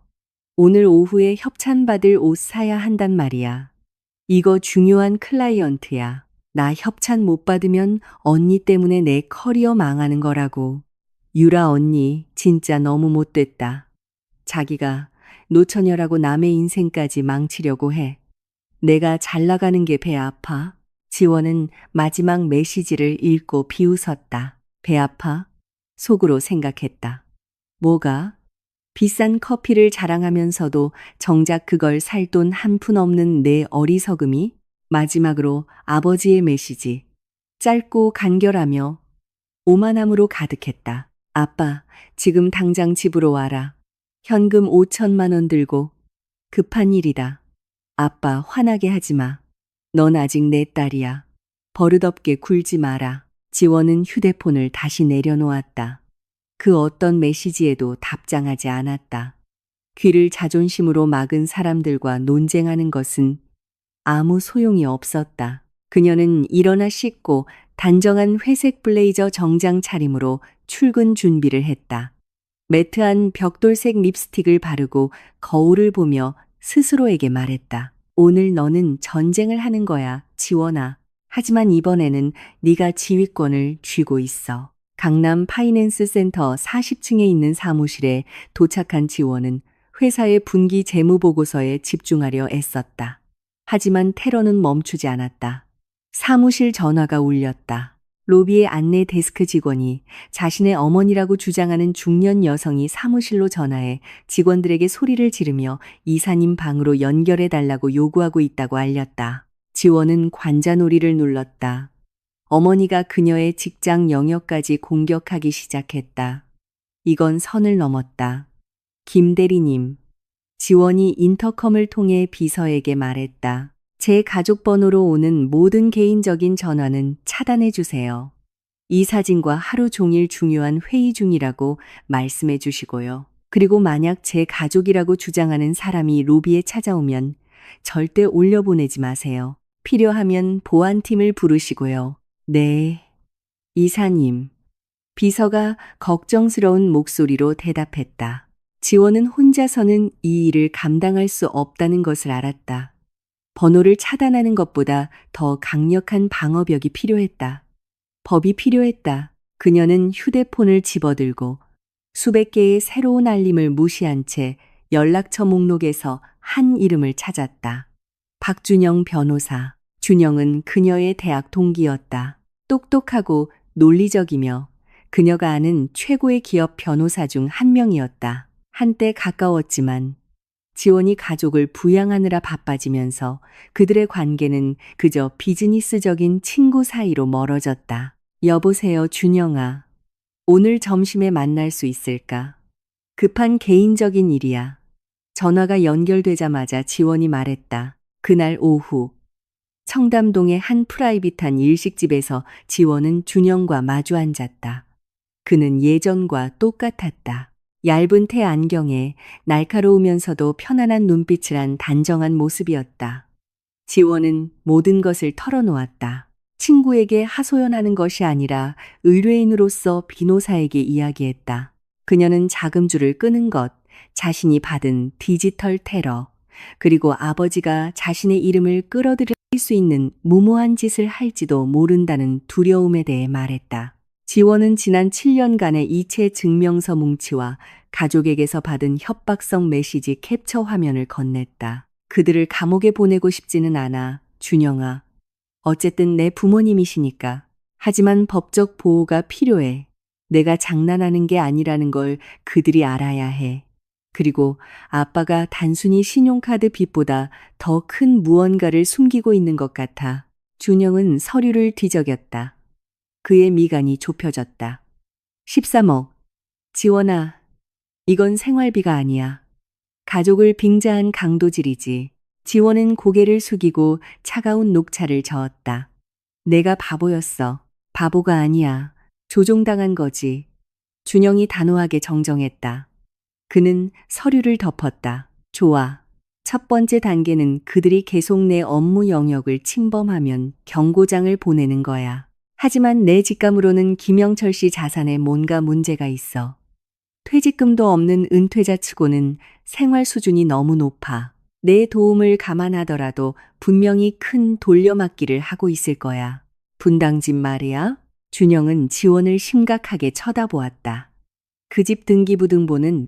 오늘 오후에 협찬받을 옷 사야 한단 말이야. 이거 중요한 클라이언트야. 나 협찬 못 받으면 언니 때문에 내 커리어 망하는 거라고. 유라 언니, 진짜 너무 못됐다. 자기가 노처녀라고 남의 인생까지 망치려고 해. 내가 잘 나가는 게 배 아파? 지원은 마지막 메시지를 읽고 비웃었다. 배 아파? 속으로 생각했다. 뭐가? 비싼 커피를 자랑하면서도 정작 그걸 살 돈 한 푼 없는 내 어리석음이? 마지막으로 아버지의 메시지. 짧고 간결하며 오만함으로 가득했다. 아빠, 지금 당장 집으로 와라. 현금 5천만 원 들고. 급한 일이다. 아빠, 화나게 하지 마. 넌 아직 내 딸이야. 버릇없게 굴지 마라. 지원은 휴대폰을 다시 내려놓았다. 그 어떤 메시지에도 답장하지 않았다. 귀를 자존심으로 막은 사람들과 논쟁하는 것은 아무 소용이 없었다. 그녀는 일어나 씻고 단정한 회색 블레이저 정장 차림으로 출근 준비를 했다. 매트한 벽돌색 립스틱을 바르고 거울을 보며 스스로에게 말했다. 오늘 너는 전쟁을 하는 거야, 지원아. 하지만 이번에는 네가 지휘권을 쥐고 있어. 강남 파이낸스 센터 40층에 있는 사무실에 도착한 지원은 회사의 분기 재무 보고서에 집중하려 애썼다. 하지만 테러는 멈추지 않았다. 사무실 전화가 울렸다. 로비의 안내 데스크 직원이 자신의 어머니라고 주장하는 중년 여성이 사무실로 전화해 직원들에게 소리를 지르며 이사님 방으로 연결해 달라고 요구하고 있다고 알렸다. 지원은 관자놀이를 눌렀다. 어머니가 그녀의 직장 영역까지 공격하기 시작했다. 이건 선을 넘었다. 김 대리님. 지원이 인터컴을 통해 비서에게 말했다. 제 가족 번호로 오는 모든 개인적인 전화는 차단해 주세요. 이 사진과 하루 종일 중요한 회의 중이라고 말씀해 주시고요. 그리고 만약 제 가족이라고 주장하는 사람이 로비에 찾아오면 절대 올려보내지 마세요. 필요하면 보안팀을 부르시고요. 네, 이사님. 비서가 걱정스러운 목소리로 대답했다. 지원은 혼자서는 이 일을 감당할 수 없다는 것을 알았다. 번호를 차단하는 것보다 더 강력한 방어벽이 필요했다. 법이 필요했다. 그녀는 휴대폰을 집어들고 수백 개의 새로운 알림을 무시한 채 연락처 목록에서 한 이름을 찾았다. 박준영 변호사. 준영은 그녀의 대학 동기였다. 똑똑하고 논리적이며 그녀가 아는 최고의 기업 변호사 중 한 명이었다. 한때 가까웠지만 지원이 가족을 부양하느라 바빠지면서 그들의 관계는 그저 비즈니스적인 친구 사이로 멀어졌다. 여보세요, 준영아. 오늘 점심에 만날 수 있을까? 급한 개인적인 일이야. 전화가 연결되자마자 지원이 말했다. 그날 오후 청담동의 한 프라이빗한 일식집에서 지원은 준영과 마주 앉았다. 그는 예전과 똑같았다. 얇은 태 안경에 날카로우면서도 편안한 눈빛을 한 단정한 모습이었다. 지원은 모든 것을 털어놓았다. 친구에게 하소연하는 것이 아니라 의뢰인으로서 변호사에게 이야기했다. 그녀는 자금줄을 끄는 것, 자신이 받은 디지털 테러, 그리고 아버지가 자신의 이름을 끌어들일 수 있는 무모한 짓을 할지도 모른다는 두려움에 대해 말했다. 지원은 지난 7년간의 이체 증명서 뭉치와 가족에게서 받은 협박성 메시지 캡처 화면을 건넸다. 그들을 감옥에 보내고 싶지는 않아, 준영아. 어쨌든 내 부모님이시니까. 하지만 법적 보호가 필요해. 내가 장난하는 게 아니라는 걸 그들이 알아야 해. 그리고 아빠가 단순히 신용카드 빚보다 더 큰 무언가를 숨기고 있는 것 같아. 준영은 서류를 뒤적였다. 그의 미간이 좁혀졌다. 13억. 지원아, 이건 생활비가 아니야. 가족을 빙자한 강도질이지. 지원은 고개를 숙이고 차가운 녹차를 저었다. 내가 바보였어. 바보가 아니야. 조종당한 거지. 준영이 단호하게 정정했다. 그는 서류를 덮었다. 좋아. 첫 번째 단계는 그들이 계속 내 업무 영역을 침범하면 경고장을 보내는 거야. 하지만 내 직감으로는 김영철 씨 자산에 뭔가 문제가 있어. 퇴직금도 없는 은퇴자 치고는 생활 수준이 너무 높아. 내 도움을 감안하더라도 분명히 큰 돌려막기를 하고 있을 거야. 분당집 말이야. 준영은 지원을 심각하게 쳐다보았다. 그 집 등기부등본은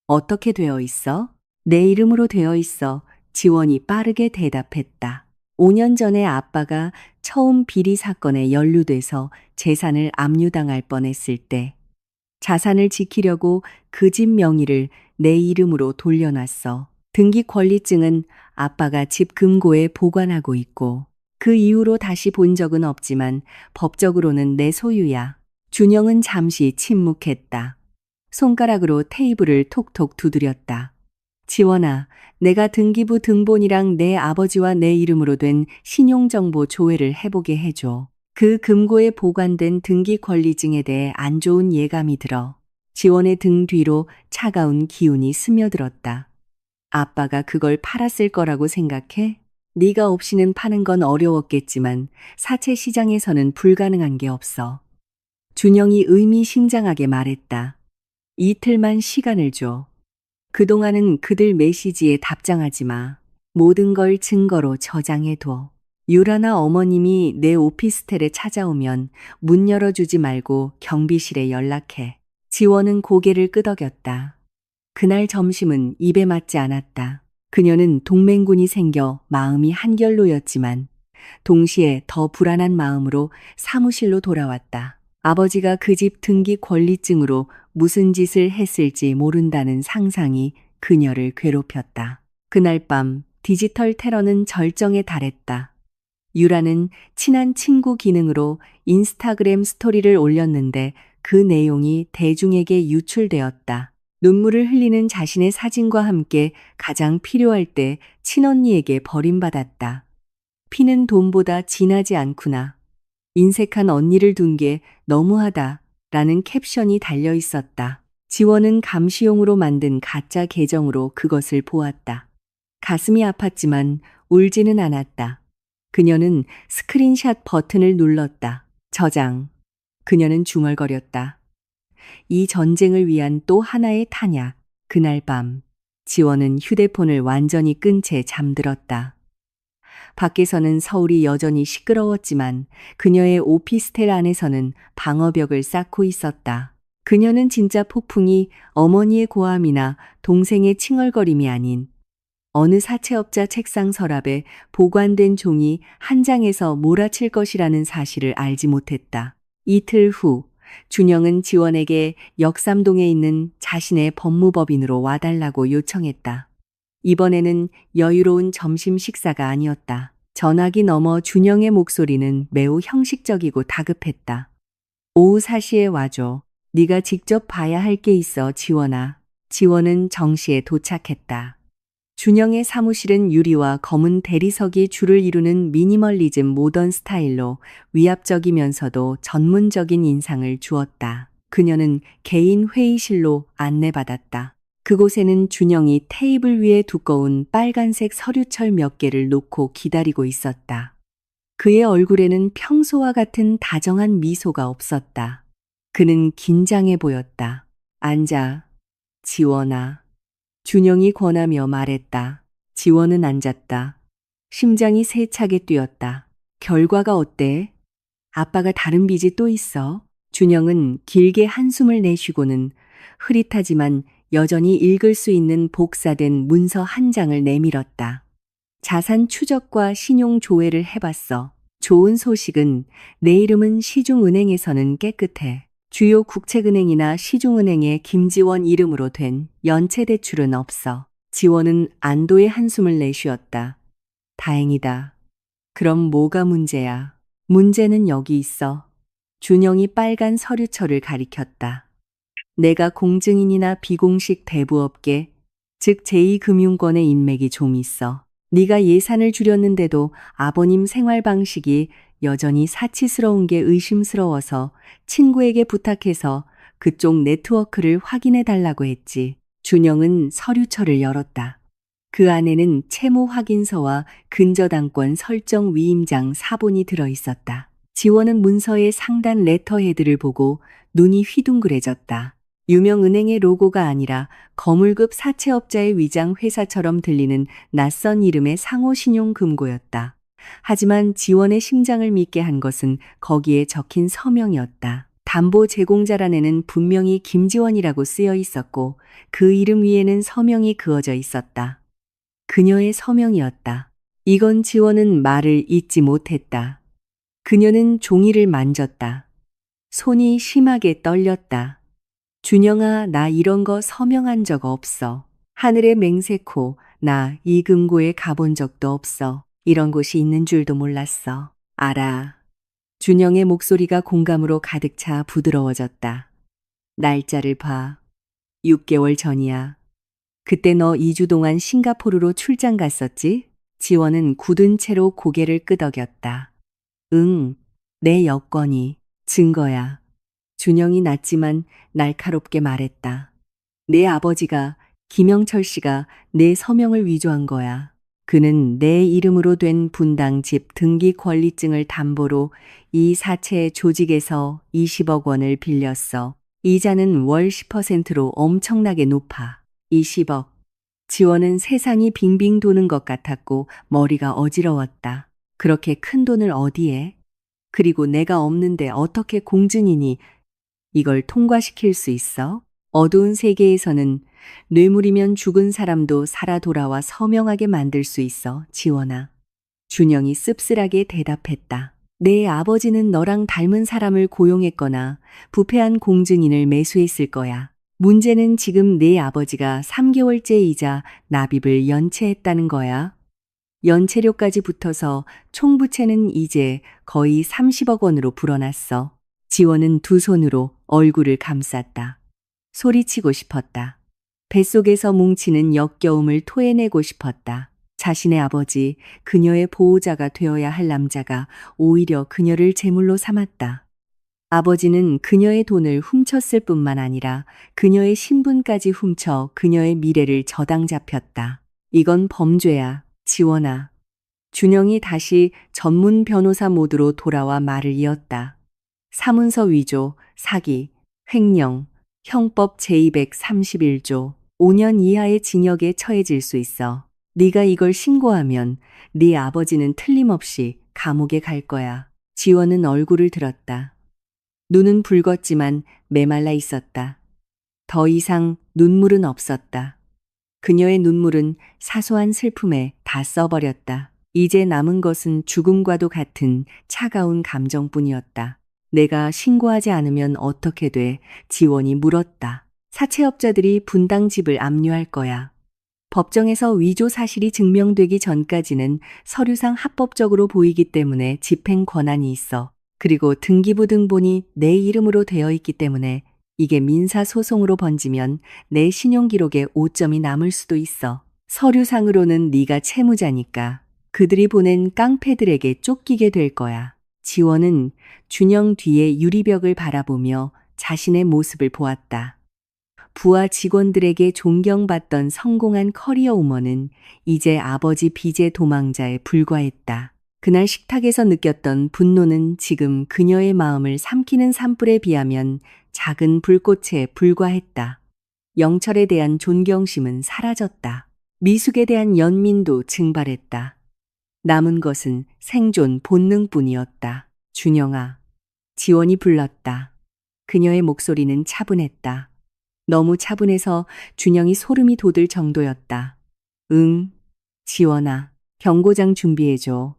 어떻게 되어 있어? 내 이름으로 되어 있어. 지원이 빠르게 대답했다. 5년 전에 아빠가 처음 비리 사건에 연루돼서 재산을 압류당할 뻔했을 때 자산을 지키려고 그 집 명의를 내 이름으로 돌려놨어. 등기 권리증은 아빠가 집 금고에 보관하고 있고 그 이후로 다시 본 적은 없지만 법적으로는 내 소유야. 준영은 잠시 침묵했다. 손가락으로 테이블을 톡톡 두드렸다. 지원아, 내가 등기부 등본이랑 내 아버지와 내 이름으로 된 신용정보 조회를 해보게 해줘. 그 금고에 보관된 등기 권리증에 대해 안 좋은 예감이 들어. 지원의 등 뒤로 차가운 기운이 스며들었다. 아빠가 그걸 팔았을 거라고 생각해? 네가 없이는 파는 건 어려웠겠지만 사채 시장에서는 불가능한 게 없어. 준영이 의미심장하게 말했다. 이틀만 시간을 줘. 그동안은 그들 메시지에 답장하지 마. 모든 걸 증거로 저장해둬. 유라나 어머님이 내 오피스텔에 찾아오면 문 열어주지 말고 경비실에 연락해. 지원은 고개를 끄덕였다. 그날 점심은 입에 맞지 않았다. 그녀는 동맹군이 생겨 마음이 한결로였지만 동시에 더 불안한 마음으로 사무실로 돌아왔다. 아버지가 그 집 등기 권리증으로 무슨 짓을 했을지 모른다는 상상이 그녀를 괴롭혔다. 그날 밤 디지털 테러는 절정에 달했다. 유라는 친한 친구 기능으로 인스타그램 스토리를 올렸는데 그 내용이 대중에게 유출되었다. 눈물을 흘리는 자신의 사진과 함께 가장 필요할 때 친언니에게 버림받았다. 피는 돈보다 진하지 않구나. 인색한 언니를 둔 게 너무하다. 라는 캡션이 달려 있었다. 지원은 감시용으로 만든 가짜 계정으로 그것을 보았다. 가슴이 아팠지만 울지는 않았다. 그녀는 스크린샷 버튼을 눌렀다. 저장. 그녀는 중얼거렸다. 이 전쟁을 위한 또 하나의 탄약. 그날 밤 지원은 휴대폰을 완전히 끈 채 잠들었다. 밖에서는 서울이 여전히 시끄러웠지만 그녀의 오피스텔 안에서는 방어벽을 쌓고 있었다. 그녀는 진짜 폭풍이 어머니의 고함이나 동생의 칭얼거림이 아닌 어느 사채업자 책상 서랍에 보관된 종이 한 장에서 몰아칠 것이라는 사실을 알지 못했다. 이틀 후 준영은 지원에게 역삼동에 있는 자신의 법무법인으로 와달라고 요청했다. 이번에는 여유로운 점심 식사가 아니었다. 전화기 너머 준영의 목소리는 매우 형식적이고 다급했다. 오후 4시에 와줘. 네가 직접 봐야 할 게 있어, 지원아. 지원은 정시에 도착했다. 준영의 사무실은 유리와 검은 대리석이 줄을 이루는 미니멀리즘 모던 스타일로 위압적이면서도 전문적인 인상을 주었다. 그녀는 개인 회의실로 안내받았다. 그곳에는 준영이 테이블 위에 두꺼운 빨간색 서류철 몇 개를 놓고 기다리고 있었다. 그의 얼굴에는 평소와 같은 다정한 미소가 없었다. 그는 긴장해 보였다. 앉아, 지원아. 준영이 권하며 말했다. 지원은 앉았다. 심장이 세차게 뛰었다. 결과가 어때? 아빠가 다른 빚이 또 있어? 준영은 길게 한숨을 내쉬고는 흐릿하지만 여전히 읽을 수 있는 복사된 문서 한 장을 내밀었다. 자산 추적과 신용 조회를 해봤어. 좋은 소식은 내 이름은 시중은행에서는 깨끗해. 주요 국책은행이나 시중은행에 김지원 이름으로 된 연체대출은 없어. 지원은 안도의 한숨을 내쉬었다. 다행이다. 그럼 뭐가 문제야? 문제는 여기 있어. 준영이 빨간 서류철을 가리켰다. 내가 공증인이나 비공식 대부업계, 즉 제2금융권의 인맥이 좀 있어. 네가 예산을 줄였는데도 아버님 생활 방식이 여전히 사치스러운 게 의심스러워서 친구에게 부탁해서 그쪽 네트워크를 확인해 달라고 했지. 준영은 서류철을 열었다. 그 안에는 채무 확인서와 근저당권 설정 위임장 사본이 들어 있었다. 지원은 문서의 상단 레터헤드를 보고 눈이 휘둥그레졌다. 유명 은행의 로고가 아니라 거물급 사채업자의 위장 회사처럼 들리는 낯선 이름의 상호신용금고였다. 하지만 지원의 심장을 믿게 한 것은 거기에 적힌 서명이었다. 담보 제공자란에는 분명히 김지원이라고 쓰여 있었고 그 이름 위에는 서명이 그어져 있었다. 그녀의 서명이었다. 이건 지원은 말을 잇지 못했다. 그녀는 종이를 만졌다. 손이 심하게 떨렸다. 준영아, 나 이런 거 서명한 적 없어. 하늘의 맹세코, 나 이 금고에 가본 적도 없어. 이런 곳이 있는 줄도 몰랐어. 알아. 준영의 목소리가 공감으로 가득 차 부드러워졌다. 날짜를 봐. 6개월 전이야. 그때 너 2주 동안 싱가포르로 출장 갔었지? 지원은 굳은 채로 고개를 끄덕였다. 응, 내 여권이 증거야. 준영이 낮지만 날카롭게 말했다. 내 아버지가, 김영철 씨가 내 서명을 위조한 거야. 그는 내 이름으로 된 분당 집 등기 권리증을 담보로 이 사채 조직에서 20억 원을 빌렸어. 이자는 월 10%로 엄청나게 높아. 20억. 지원은 세상이 빙빙 도는 것 같았고 머리가 어지러웠다. 그렇게 큰 돈을 어디에? 그리고 내가 없는데 어떻게 공증이니 이걸 통과시킬 수 있어? 어두운 세계에서는 뇌물이면 죽은 사람도 살아 돌아와 서명하게 만들 수 있어, 지원아. 준영이 씁쓸하게 대답했다. 내 아버지는 너랑 닮은 사람을 고용했거나 부패한 공증인을 매수했을 거야. 문제는 지금 내 아버지가 3개월째 이자 납입을 연체했다는 거야. 연체료까지 붙어서 총 부채는 이제 거의 30억 원으로 불어났어. 지원은 두 손으로 얼굴을 감쌌다. 소리치고 싶었다. 뱃속에서 뭉치는 역겨움을 토해내고 싶었다. 자신의 아버지, 그녀의 보호자가 되어야 할 남자가 오히려 그녀를 제물로 삼았다. 아버지는 그녀의 돈을 훔쳤을 뿐만 아니라 그녀의 신분까지 훔쳐 그녀의 미래를 저당 잡혔다. 이건 범죄야, 지원아. 준영이 다시 전문 변호사 모드로 돌아와 말을 이었다. 사문서 위조, 사기, 횡령, 형법 제231조, 5년 이하의 징역에 처해질 수 있어. 네가 이걸 신고하면 네 아버지는 틀림없이 감옥에 갈 거야. 지원은 얼굴을 들었다. 눈은 붉었지만 메말라 있었다. 더 이상 눈물은 없었다. 그녀의 눈물은 사소한 슬픔에 다 써버렸다. 이제 남은 것은 죽음과도 같은 차가운 감정뿐이었다. 내가 신고하지 않으면 어떻게 돼? 지원이 물었다. 사채업자들이 분당 집을 압류할 거야. 법정에서 위조 사실이 증명되기 전까지는 서류상 합법적으로 보이기 때문에 집행 권한이 있어. 그리고 등기부 등본이 내 이름으로 되어 있기 때문에 이게 민사소송으로 번지면 내 신용기록에 오점이 남을 수도 있어. 서류상으로는 네가 채무자니까 그들이 보낸 깡패들에게 쫓기게 될 거야. 지원은 준영 뒤에 유리벽을 바라보며 자신의 모습을 보았다. 부하 직원들에게 존경받던 성공한 커리어 우먼은 이제 아버지 빚의 도망자에 불과했다. 그날 식탁에서 느꼈던 분노는 지금 그녀의 마음을 삼키는 산불에 비하면 작은 불꽃에 불과했다. 영철에 대한 존경심은 사라졌다. 미숙에 대한 연민도 증발했다. 남은 것은 생존 본능뿐이었다. 준영아. 지원이 불렀다. 그녀의 목소리는 차분했다. 너무 차분해서 준영이 소름이 돋을 정도였다. 응, 지원아. 경고장 준비해줘.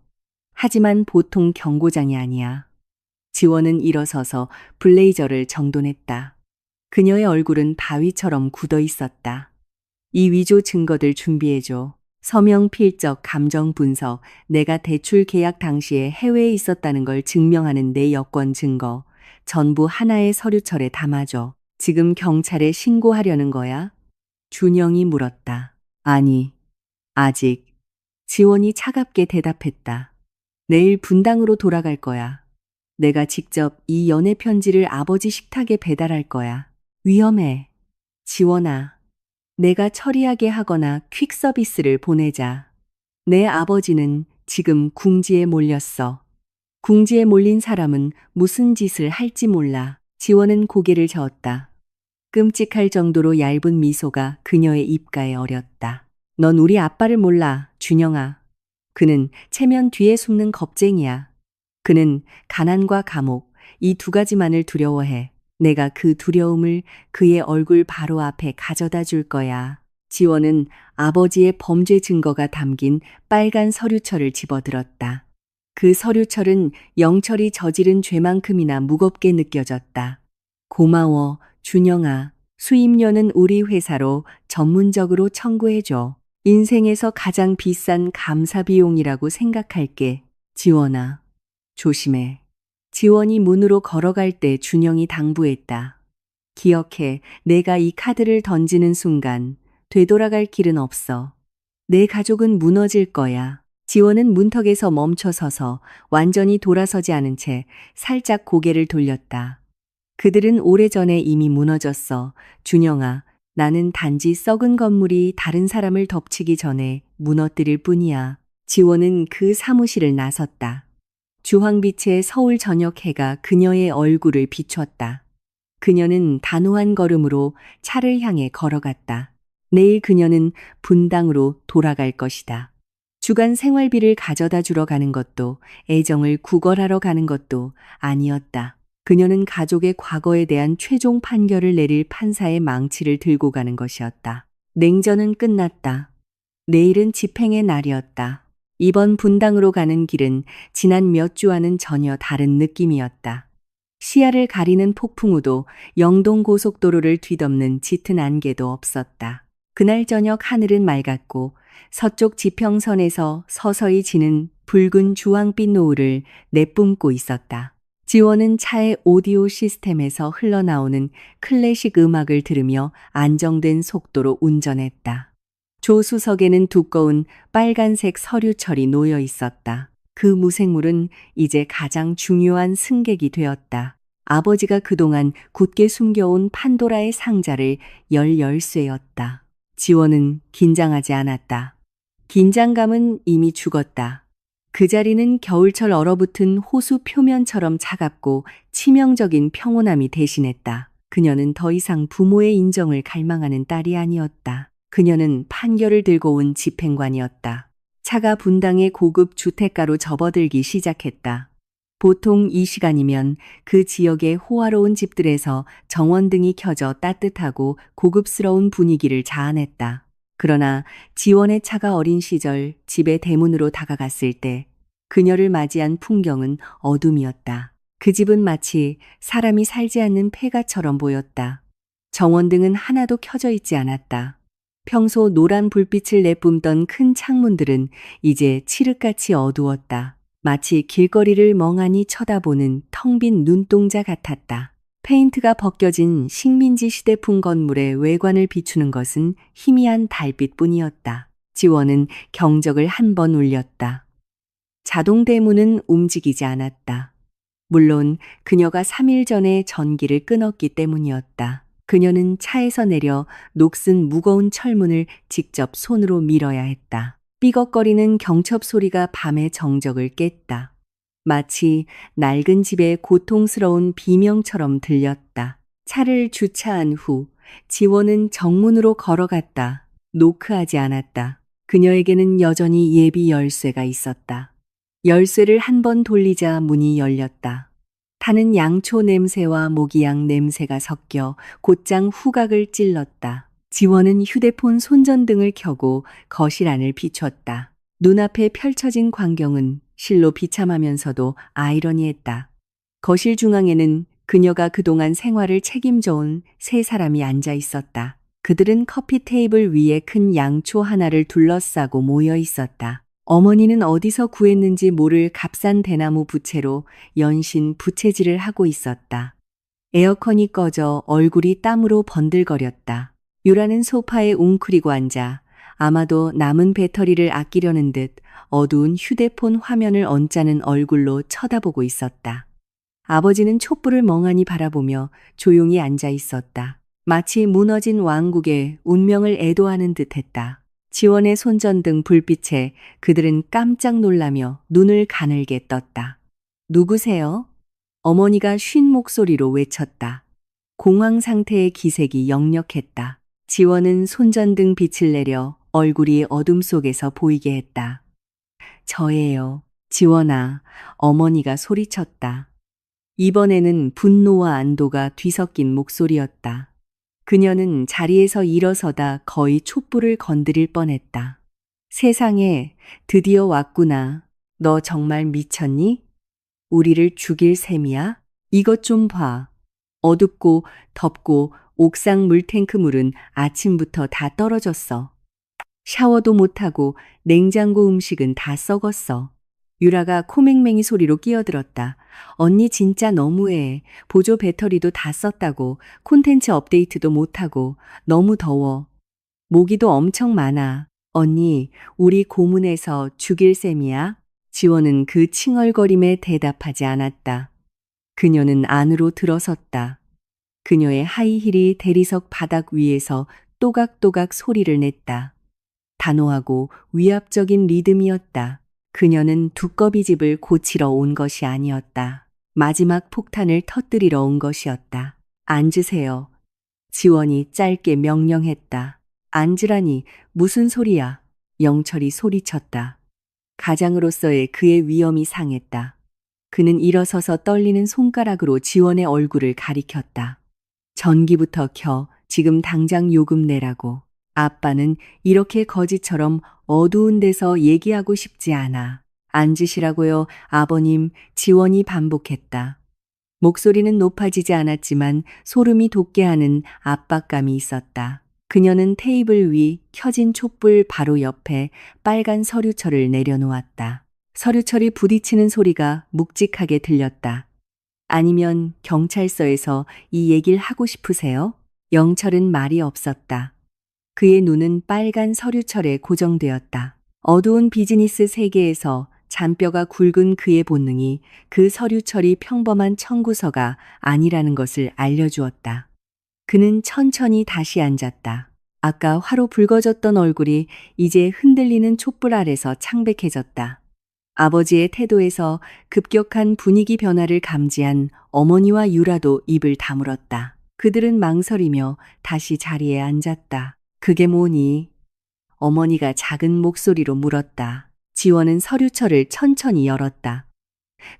하지만 보통 경고장이 아니야. 지원은 일어서서 블레이저를 정돈했다. 그녀의 얼굴은 바위처럼 굳어 있었다. 이 위조 증거들 준비해줘. 서명 필적 감정 분석, 내가 대출 계약 당시에 해외에 있었다는 걸 증명하는 내 여권 증거, 전부 하나의 서류철에 담아줘. 지금 경찰에 신고하려는 거야? 준영이 물었다. 아니, 아직. 지원이 차갑게 대답했다. 내일 분당으로 돌아갈 거야. 내가 직접 이 연애 편지를 아버지 식탁에 배달할 거야. 위험해. 지원아. 내가 처리하게 하거나 퀵 서비스를 보내자. 내 아버지는 지금 궁지에 몰렸어. 궁지에 몰린 사람은 무슨 짓을 할지 몰라. 지원은 고개를 저었다. 끔찍할 정도로 얇은 미소가 그녀의 입가에 어렸다. 넌 우리 아빠를 몰라, 준영아. 그는 체면 뒤에 숨는 겁쟁이야. 그는 가난과 감옥, 이 두 가지만을 두려워해. 내가 그 두려움을 그의 얼굴 바로 앞에 가져다 줄 거야. 지원은 아버지의 범죄 증거가 담긴 빨간 서류철을 집어들었다. 그 서류철은 영철이 저지른 죄만큼이나 무겁게 느껴졌다. 고마워, 준영아. 수임료는 우리 회사로 전문적으로 청구해줘. 인생에서 가장 비싼 감사 비용이라고 생각할게. 지원아, 조심해. 지원이 문으로 걸어갈 때 준영이 당부했다. 기억해, 내가 이 카드를 던지는 순간 되돌아갈 길은 없어. 내 가족은 무너질 거야. 지원은 문턱에서 멈춰서서 완전히 돌아서지 않은 채 살짝 고개를 돌렸다. 그들은 오래전에 이미 무너졌어. 준영아, 나는 단지 썩은 건물이 다른 사람을 덮치기 전에 무너뜨릴 뿐이야. 지원은 그 사무실을 나섰다. 주황빛의 서울 저녁 해가 그녀의 얼굴을 비췄다. 그녀는 단호한 걸음으로 차를 향해 걸어갔다. 내일 그녀는 분당으로 돌아갈 것이다. 주간 생활비를 가져다 주러 가는 것도 애정을 구걸하러 가는 것도 아니었다. 그녀는 가족의 과거에 대한 최종 판결을 내릴 판사의 망치를 들고 가는 것이었다. 냉전은 끝났다. 내일은 집행의 날이었다. 이번 분당으로 가는 길은 지난 몇 주와는 전혀 다른 느낌이었다. 시야를 가리는 폭풍우도 영동 고속도로를 뒤덮는 짙은 안개도 없었다. 그날 저녁 하늘은 맑았고 서쪽 지평선에서 서서히 지는 붉은 주황빛 노을을 내뿜고 있었다. 지원은 차의 오디오 시스템에서 흘러나오는 클래식 음악을 들으며 안정된 속도로 운전했다. 조수석에는 두꺼운 빨간색 서류철이 놓여 있었다. 그 무생물은 이제 가장 중요한 승객이 되었다. 아버지가 그동안 굳게 숨겨온 판도라의 상자를 열 열쇠였다. 지원은 긴장하지 않았다. 긴장감은 이미 죽었다. 그 자리는 겨울철 얼어붙은 호수 표면처럼 차갑고 치명적인 평온함이 대신했다. 그녀는 더 이상 부모의 인정을 갈망하는 딸이 아니었다. 그녀는 판결을 들고 온 집행관이었다. 차가 분당의 고급 주택가로 접어들기 시작했다. 보통 이 시간이면 그 지역의 호화로운 집들에서 정원등이 켜져 따뜻하고 고급스러운 분위기를 자아냈다. 그러나 지원의 차가 어린 시절 집의 대문으로 다가갔을 때 그녀를 맞이한 풍경은 어둠이었다. 그 집은 마치 사람이 살지 않는 폐가처럼 보였다. 정원등은 하나도 켜져 있지 않았다. 평소 노란 불빛을 내뿜던 큰 창문들은 이제 칠흑같이 어두웠다. 마치 길거리를 멍하니 쳐다보는 텅 빈 눈동자 같았다. 페인트가 벗겨진 식민지 시대풍 건물의 외관을 비추는 것은 희미한 달빛뿐이었다. 지원은 경적을 한 번 울렸다. 자동 대문은 움직이지 않았다. 물론 그녀가 3일 전에 전기를 끊었기 때문이었다. 그녀는 차에서 내려 녹슨 무거운 철문을 직접 손으로 밀어야 했다. 삐걱거리는 경첩 소리가 밤의 정적을 깼다. 마치 낡은 집의 고통스러운 비명처럼 들렸다. 차를 주차한 후 지원은 정문으로 걸어갔다. 노크하지 않았다. 그녀에게는 여전히 예비 열쇠가 있었다. 열쇠를 한 번 돌리자 문이 열렸다. 타는 양초 냄새와 모기향 냄새가 섞여 곧장 후각을 찔렀다. 지원은 휴대폰 손전등을 켜고 거실 안을 비췄다. 눈앞에 펼쳐진 광경은 실로 비참하면서도 아이러니했다. 거실 중앙에는 그녀가 그동안 생활을 책임져온 세 사람이 앉아 있었다. 그들은 커피 테이블 위에 큰 양초 하나를 둘러싸고 모여 있었다. 어머니는 어디서 구했는지 모를 값싼 대나무 부채로 연신 부채질을 하고 있었다. 에어컨이 꺼져 얼굴이 땀으로 번들거렸다. 유라는 소파에 웅크리고 앉아 아마도 남은 배터리를 아끼려는 듯 어두운 휴대폰 화면을 언짢은 얼굴로 쳐다보고 있었다. 아버지는 촛불을 멍하니 바라보며 조용히 앉아 있었다. 마치 무너진 왕국의 운명을 애도하는 듯했다. 지원의 손전등 불빛에 그들은 깜짝 놀라며 눈을 가늘게 떴다. 누구세요? 어머니가 쉰 목소리로 외쳤다. 공황 상태의 기색이 역력했다. 지원은 손전등 빛을 내려 얼굴이 어둠 속에서 보이게 했다. 저예요. 지원아, 어머니가 소리쳤다. 이번에는 분노와 안도가 뒤섞인 목소리였다. 그녀는 자리에서 일어서다 거의 촛불을 건드릴 뻔했다. 세상에, 드디어 왔구나. 너 정말 미쳤니? 우리를 죽일 셈이야? 이것 좀 봐. 어둡고 덥고 옥상 물탱크 물은 아침부터 다 떨어졌어. 샤워도 못하고 냉장고 음식은 다 썩었어. 유라가 코맹맹이 소리로 끼어들었다. 언니 진짜 너무해. 보조 배터리도 다 썼다고. 콘텐츠 업데이트도 못하고. 너무 더워. 모기도 엄청 많아. 언니, 우리 고문에서 죽일 셈이야? 지원은 그 칭얼거림에 대답하지 않았다. 그녀는 안으로 들어섰다. 그녀의 하이힐이 대리석 바닥 위에서 또각또각 소리를 냈다. 단호하고 위압적인 리듬이었다. 그녀는 두꺼비 집을 고치러 온 것이 아니었다. 마지막 폭탄을 터뜨리러 온 것이었다. 앉으세요. 지원이 짧게 명령했다. 앉으라니 무슨 소리야? 영철이 소리쳤다. 가장으로서의 그의 위엄이 상했다. 그는 일어서서 떨리는 손가락으로 지원의 얼굴을 가리켰다. 전기부터 켜. 지금 당장 요금 내라고. 아빠는 이렇게 거지처럼 어두운 데서 얘기하고 싶지 않아. 앉으시라고요, 아버님. 지원이 반복했다. 목소리는 높아지지 않았지만 소름이 돋게 하는 압박감이 있었다. 그녀는 테이블 위 켜진 촛불 바로 옆에 빨간 서류철을 내려놓았다. 서류철이 부딪히는 소리가 묵직하게 들렸다. 아니면 경찰서에서 이 얘기를 하고 싶으세요? 영철은 말이 없었다. 그의 눈은 빨간 서류철에 고정되었다. 어두운 비즈니스 세계에서 잔뼈가 굵은 그의 본능이 그 서류철이 평범한 청구서가 아니라는 것을 알려주었다. 그는 천천히 다시 앉았다. 아까 화로 붉어졌던 얼굴이 이제 흔들리는 촛불 아래서 창백해졌다. 아버지의 태도에서 급격한 분위기 변화를 감지한 어머니와 유라도 입을 다물었다. 그들은 망설이며 다시 자리에 앉았다. 그게 뭐니? 어머니가 작은 목소리로 물었다. 지원은 서류철을 천천히 열었다.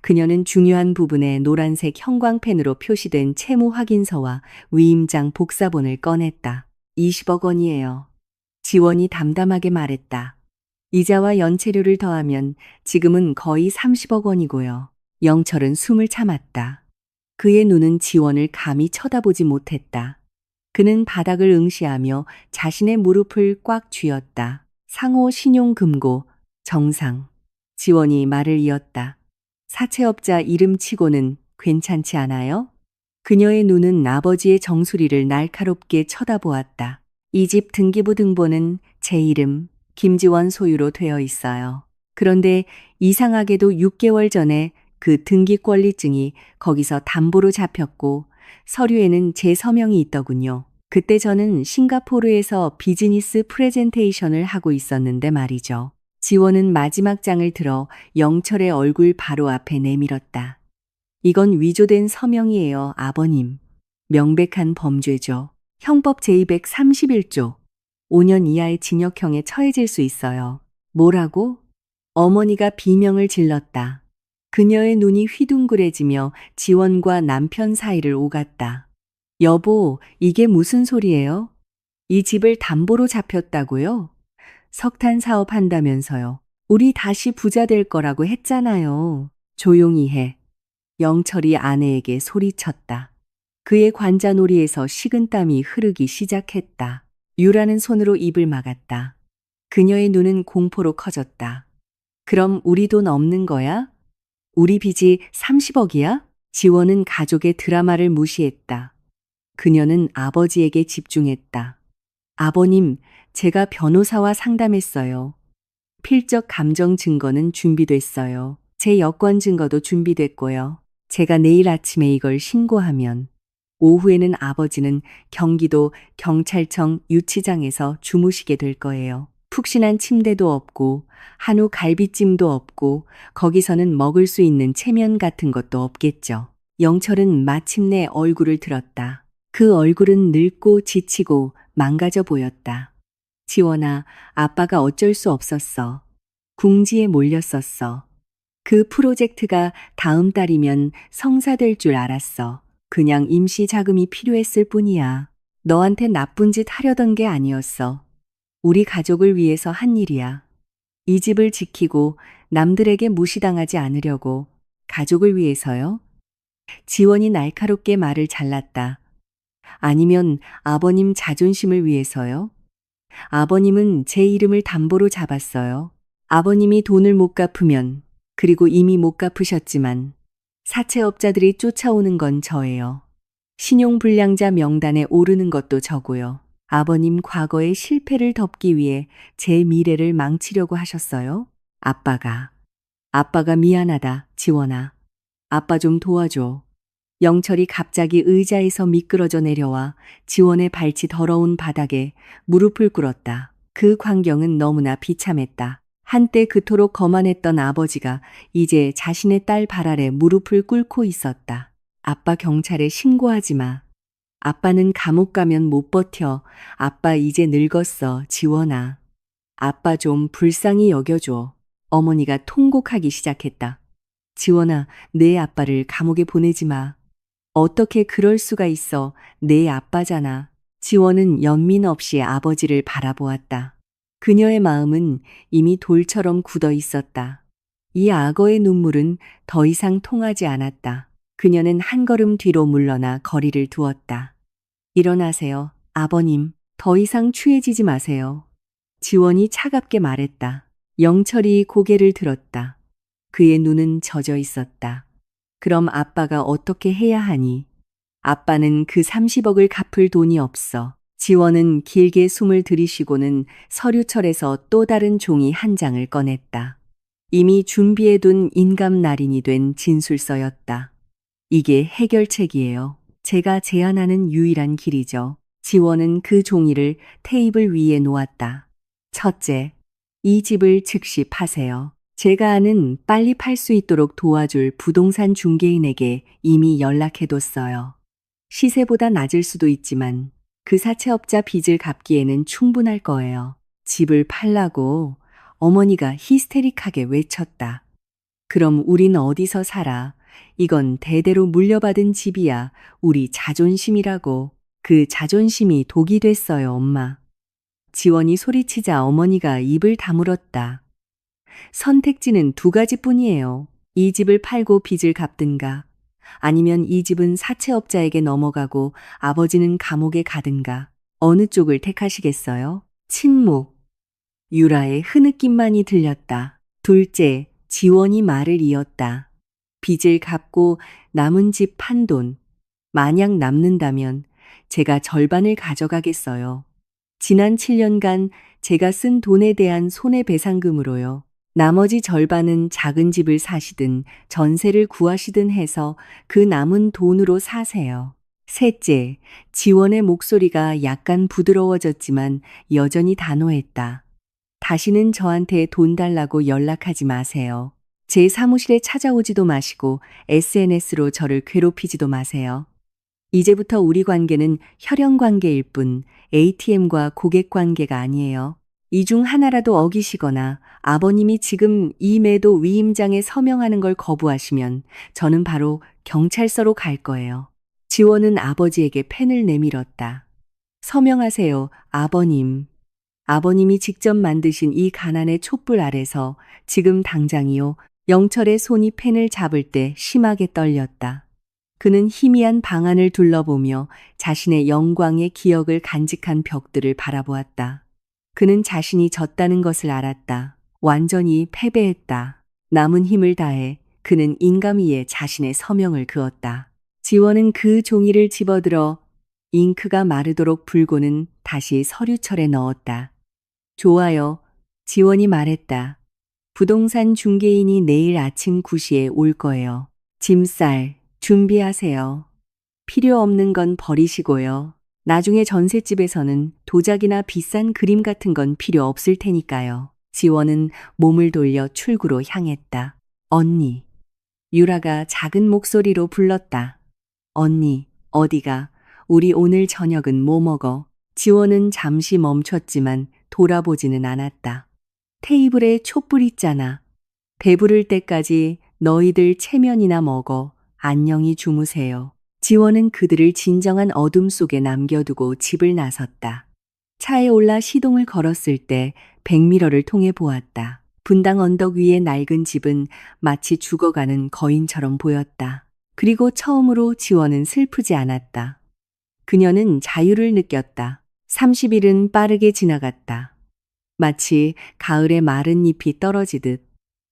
그녀는 중요한 부분에 노란색 형광펜으로 표시된 채무 확인서와 위임장 복사본을 꺼냈다. 20억 원이에요. 지원이 담담하게 말했다. 이자와 연체료를 더하면 지금은 거의 30억 원이고요. 영철은 숨을 참았다. 그의 눈은 지원을 감히 쳐다보지 못했다. 그는 바닥을 응시하며 자신의 무릎을 꽉 쥐었다. 상호 신용금고 정상. 지원이 말을 이었다. 사채업자 이름치고는 괜찮지 않아요? 그녀의 눈은 아버지의 정수리를 날카롭게 쳐다보았다. 이 집 등기부 등본은 제 이름 김지원 소유로 되어 있어요. 그런데 이상하게도 6개월 전에 그 등기권리증이 거기서 담보로 잡혔고 서류에는 제 서명이 있더군요. 그때 저는 싱가포르에서 비즈니스 프레젠테이션을 하고 있었는데 말이죠. 지원은 마지막 장을 들어 영철의 얼굴 바로 앞에 내밀었다. 이건 위조된 서명이에요, 아버님. 명백한 범죄죠. 형법 제231조. 5년 이하의 징역형에 처해질 수 있어요. 뭐라고? 어머니가 비명을 질렀다. 그녀의 눈이 휘둥그레지며 지원과 남편 사이를 오갔다. 여보, 이게 무슨 소리예요? 이 집을 담보로 잡혔다고요? 석탄 사업 한다면서요. 우리 다시 부자 될 거라고 했잖아요. 조용히 해. 영철이 아내에게 소리쳤다. 그의 관자놀이에서 식은땀이 흐르기 시작했다. 유라는 손으로 입을 막았다. 그녀의 눈은 공포로 커졌다. 그럼 우리 돈 없는 거야? 우리 빚이 30억이야? 지원은 가족의 드라마를 무시했다. 그녀는 아버지에게 집중했다. 아버님, 제가 변호사와 상담했어요. 필적 감정 증거는 준비됐어요. 제 여권 증거도 준비됐고요. 제가 내일 아침에 이걸 신고하면 오후에는 아버지는 경기도 경찰청 유치장에서 주무시게 될 거예요. 푹신한 침대도 없고 한우 갈비찜도 없고 거기서는 먹을 수 있는 체면 같은 것도 없겠죠. 영철은 마침내 얼굴을 들었다. 그 얼굴은 늙고 지치고 망가져 보였다. 지원아, 아빠가 어쩔 수 없었어. 궁지에 몰렸었어. 그 프로젝트가 다음 달이면 성사될 줄 알았어. 그냥 임시 자금이 필요했을 뿐이야. 너한테 나쁜 짓 하려던 게 아니었어. 우리 가족을 위해서 한 일이야. 이 집을 지키고 남들에게 무시당하지 않으려고. 가족을 위해서요? 지원이 날카롭게 말을 잘랐다. 아니면 아버님 자존심을 위해서요? 아버님은 제 이름을 담보로 잡았어요. 아버님이 돈을 못 갚으면, 그리고 이미 못 갚으셨지만 사채업자들이 쫓아오는 건 저예요. 신용불량자 명단에 오르는 것도 저고요. 아버님 과거의 실패를 덮기 위해 제 미래를 망치려고 하셨어요? 아빠가 미안하다, 지원아. 아빠 좀 도와줘. 영철이 갑자기 의자에서 미끄러져 내려와 지원의 발치 더러운 바닥에 무릎을 꿇었다. 그 광경은 너무나 비참했다. 한때 그토록 거만했던 아버지가 이제 자신의 딸 발 아래 무릎을 꿇고 있었다. 아빠 경찰에 신고하지 마. 아빠는 감옥 가면 못 버텨. 아빠 이제 늙었어, 지원아. 아빠 좀 불쌍히 여겨줘. 어머니가 통곡하기 시작했다. 지원아, 내 아빠를 감옥에 보내지 마. 어떻게 그럴 수가 있어. 내 아빠잖아. 지원은 연민 없이 아버지를 바라보았다. 그녀의 마음은 이미 돌처럼 굳어 있었다. 이 악어의 눈물은 더 이상 통하지 않았다. 그녀는 한 걸음 뒤로 물러나 거리를 두었다. 일어나세요, 아버님. 더 이상 취해지지 마세요. 지원이 차갑게 말했다. 영철이 고개를 들었다. 그의 눈은 젖어 있었다. 그럼 아빠가 어떻게 해야 하니? 아빠는 그 30억을 갚을 돈이 없어. 지원은 길게 숨을 들이쉬고는 서류철에서 또 다른 종이 한 장을 꺼냈다. 이미 준비해둔 인감날인이 된 진술서였다. 이게 해결책이에요. 제가 제안하는 유일한 길이죠. 지원은 그 종이를 테이블 위에 놓았다. 첫째, 이 집을 즉시 파세요. 제가 아는 빨리 팔 수 있도록 도와줄 부동산 중개인에게 이미 연락해뒀어요. 시세보다 낮을 수도 있지만 그 사채업자 빚을 갚기에는 충분할 거예요. 집을 팔라고 어머니가 히스테릭하게 외쳤다. 그럼 우린 어디서 살아? 이건 대대로 물려받은 집이야. 우리 자존심이라고. 그 자존심이 독이 됐어요, 엄마. 지원이 소리치자 어머니가 입을 다물었다. 선택지는 두 가지뿐이에요. 이 집을 팔고 빚을 갚든가, 아니면 이 집은 사채업자에게 넘어가고 아버지는 감옥에 가든가. 어느 쪽을 택하시겠어요? 침묵. 유라의 흐느낌만이 들렸다. 둘째, 지원이 말을 이었다. 빚을 갚고 남은 집 판 돈, 만약 남는다면 제가 절반을 가져가겠어요. 지난 7년간 제가 쓴 돈에 대한 손해배상금으로요. 나머지 절반은 작은 집을 사시든 전세를 구하시든 해서 그 남은 돈으로 사세요. 셋째, 지원의 목소리가 약간 부드러워졌지만 여전히 단호했다. 다시는 저한테 돈 달라고 연락하지 마세요. 제 사무실에 찾아오지도 마시고 SNS로 저를 괴롭히지도 마세요. 이제부터 우리 관계는 혈연 관계일 뿐 ATM과 고객 관계가 아니에요. 이 중 하나라도 어기시거나 아버님이 지금 이 매도 위임장에 서명하는 걸 거부하시면 저는 바로 경찰서로 갈 거예요. 지원은 아버지에게 펜을 내밀었다. 서명하세요, 아버님. 아버님이 직접 만드신 이 가난의 촛불 아래서 지금 당장이요. 영철의 손이 펜을 잡을 때 심하게 떨렸다. 그는 희미한 방 안을 둘러보며 자신의 영광의 기억을 간직한 벽들을 바라보았다. 그는 자신이 졌다는 것을 알았다. 완전히 패배했다. 남은 힘을 다해 그는 인감위에 자신의 서명을 그었다. 지원은 그 종이를 집어들어 잉크가 마르도록 불고는 다시 서류철에 넣었다. 좋아요. 지원이 말했다. 부동산 중개인이 내일 아침 9시에 올 거예요. 짐 쌀 준비하세요. 필요 없는 건 버리시고요. 나중에 전셋집에서는 도자기나 비싼 그림 같은 건 필요 없을 테니까요. 지원은 몸을 돌려 출구로 향했다. 언니. 유라가 작은 목소리로 불렀다. 언니, 어디가? 우리 오늘 저녁은 뭐 먹어? 지원은 잠시 멈췄지만 돌아보지는 않았다. 테이블에 촛불 있잖아. 배부를 때까지 너희들 체면이나 먹어. 안녕히 주무세요. 지원은 그들을 진정한 어둠 속에 남겨두고 집을 나섰다. 차에 올라 시동을 걸었을 때 백미러를 통해 보았다. 분당 언덕 위의 낡은 집은 마치 죽어가는 거인처럼 보였다. 그리고 처음으로 지원은 슬프지 않았다. 그녀는 자유를 느꼈다. 30일은 빠르게 지나갔다. 마치 가을에 마른 잎이 떨어지듯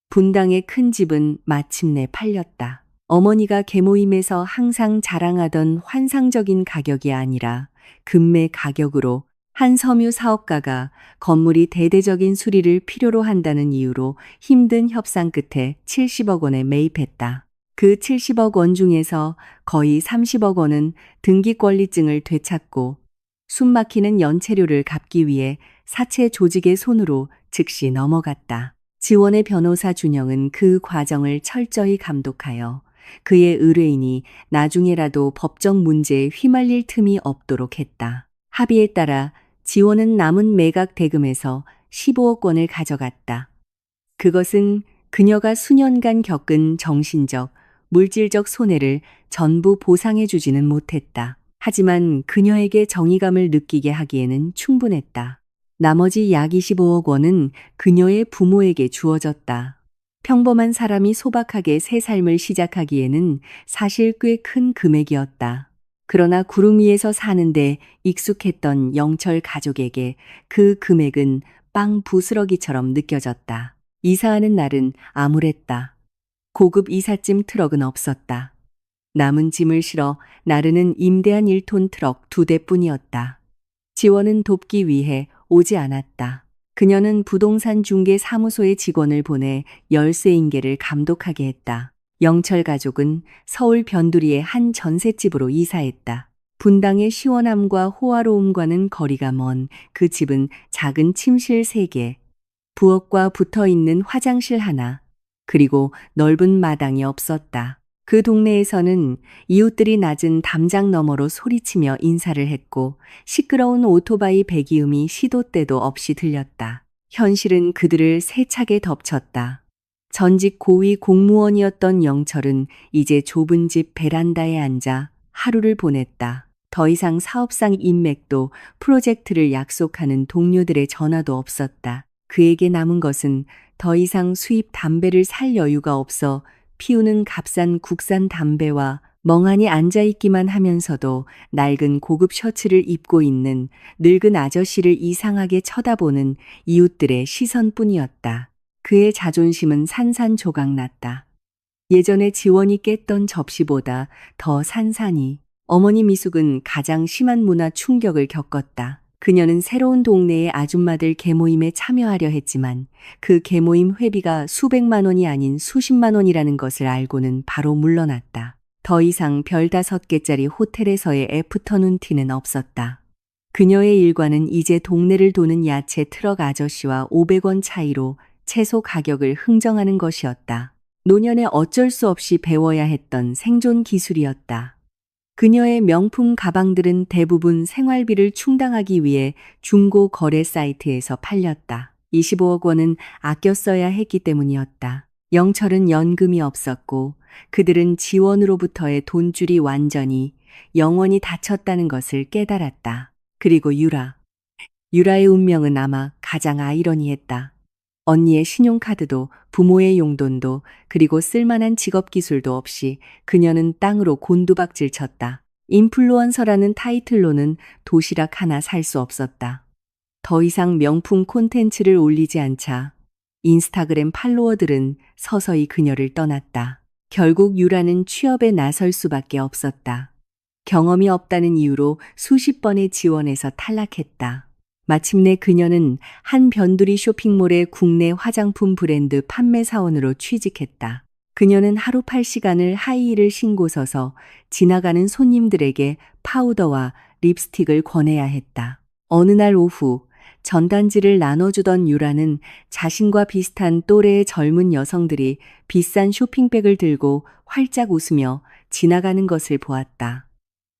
분당의 큰 집은 마침내 팔렸다. 어머니가 계모임에서 항상 자랑하던 환상적인 가격이 아니라 금매 가격으로 한 섬유 사업가가 건물이 대대적인 수리를 필요로 한다는 이유로 힘든 협상 끝에 70억 원에 매입했다. 그 70억 원 중에서 거의 30억 원은 등기권리증을 되찾고 숨막히는 연체료를 갚기 위해 사채 조직의 손으로 즉시 넘어갔다. 지원의 변호사 준영은 그 과정을 철저히 감독하여 그의 의뢰인이 나중에라도 법적 문제에 휘말릴 틈이 없도록 했다. 합의에 따라 지원은 남은 매각 대금에서 15억 원을 가져갔다. 그것은 그녀가 수년간 겪은 정신적, 물질적 손해를 전부 보상해주지는 못했다. 하지만 그녀에게 정의감을 느끼게 하기에는 충분했다. 나머지 약 25억 원은 그녀의 부모에게 주어졌다. 평범한 사람이 소박하게 새 삶을 시작하기에는 사실 꽤 큰 금액이었다. 그러나 구름 위에서 사는데 익숙했던 영철 가족에게 그 금액은 빵 부스러기처럼 느껴졌다. 이사하는 날은 암울했다. 고급 이삿짐 트럭은 없었다. 남은 짐을 실어 나르는 임대한 1톤 트럭 2대뿐이었다. 지원은 돕기 위해 오지 않았다. 그녀는 부동산 중개 사무소의 직원을 보내 열쇠 인계를 감독하게 했다. 영철 가족은 서울 변두리의 한 전셋집으로 이사했다. 분당의 시원함과 호화로움과는 거리가 먼 그 집은 작은 침실 3개, 부엌과 붙어 있는 화장실 하나, 그리고 넓은 마당이 없었다. 그 동네에서는 이웃들이 낮은 담장 너머로 소리치며 인사를 했고 시끄러운 오토바이 배기음이 시도 때도 없이 들렸다. 현실은 그들을 세차게 덮쳤다. 전직 고위 공무원이었던 영철은 이제 좁은 집 베란다에 앉아 하루를 보냈다. 더 이상 사업상 인맥도 프로젝트를 약속하는 동료들의 전화도 없었다. 그에게 남은 것은 더 이상 수입 담배를 살 여유가 없어 피우는 값싼 국산 담배와 멍하니 앉아있기만 하면서도 낡은 고급 셔츠를 입고 있는 늙은 아저씨를 이상하게 쳐다보는 이웃들의 시선뿐이었다. 그의 자존심은 산산조각났다. 예전에 지원이 깼던 접시보다 더 산산이. 어머니 미숙은 가장 심한 문화 충격을 겪었다. 그녀는 새로운 동네의 아줌마들 계모임에 참여하려 했지만 그 계모임 회비가 수백만 원이 아닌 수십만 원이라는 것을 알고는 바로 물러났다. 더 이상 별 5개짜리 호텔에서의 애프터눈 티는 없었다. 그녀의 일과는 이제 동네를 도는 야채 트럭 아저씨와 500원 차이로 채소 가격을 흥정하는 것이었다. 노년에 어쩔 수 없이 배워야 했던 생존 기술이었다. 그녀의 명품 가방들은 대부분 생활비를 충당하기 위해 중고 거래 사이트에서 팔렸다. 25억 원은 아껴 써야 했기 때문이었다. 영철은 연금이 없었고 그들은 지원으로부터의 돈줄이 완전히 영원히 닫혔다는 것을 깨달았다. 그리고 유라의 운명은 아마 가장 아이러니했다. 언니의 신용카드도 부모의 용돈도 그리고 쓸만한 직업기술도 없이 그녀는 땅으로 곤두박질 쳤다. 인플루언서라는 타이틀로는 도시락 하나 살 수 없었다. 더 이상 명품 콘텐츠를 올리지 않자 인스타그램 팔로워들은 서서히 그녀를 떠났다. 결국 유라는 취업에 나설 수밖에 없었다. 경험이 없다는 이유로 수십 번의 지원에서 탈락했다. 마침내 그녀는 한 변두리 쇼핑몰의 국내 화장품 브랜드 판매사원으로 취직했다. 그녀는 하루 8시간을 하이힐을 신고 서서 지나가는 손님들에게 파우더와 립스틱을 권해야 했다. 어느 날 오후 전단지를 나눠주던 유라는 자신과 비슷한 또래의 젊은 여성들이 비싼 쇼핑백을 들고 활짝 웃으며 지나가는 것을 보았다.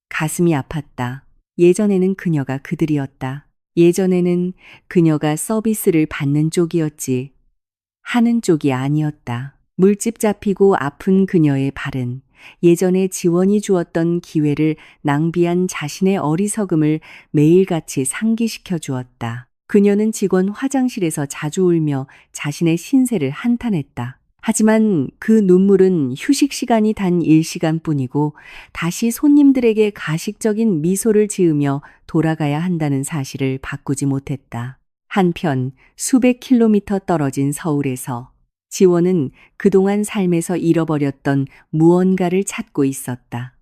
가슴이 아팠다. 예전에는 그녀가 그들이었다. 예전에는 그녀가 서비스를 받는 쪽이었지 하는 쪽이 아니었다. 물집 잡히고 아픈 그녀의 발은 예전에 지원이 주었던 기회를 낭비한 자신의 어리석음을 매일같이 상기시켜 주었다. 그녀는 직원 화장실에서 자주 울며 자신의 신세를 한탄했다. 하지만 그 눈물은 휴식 시간이 단 1시간뿐이고 다시 손님들에게 가식적인 미소를 지으며 돌아가야 한다는 사실을 바꾸지 못했다. 한편 수백 킬로미터 떨어진 서울에서 지원은 그동안 삶에서 잃어버렸던 무언가를 찾고 있었다.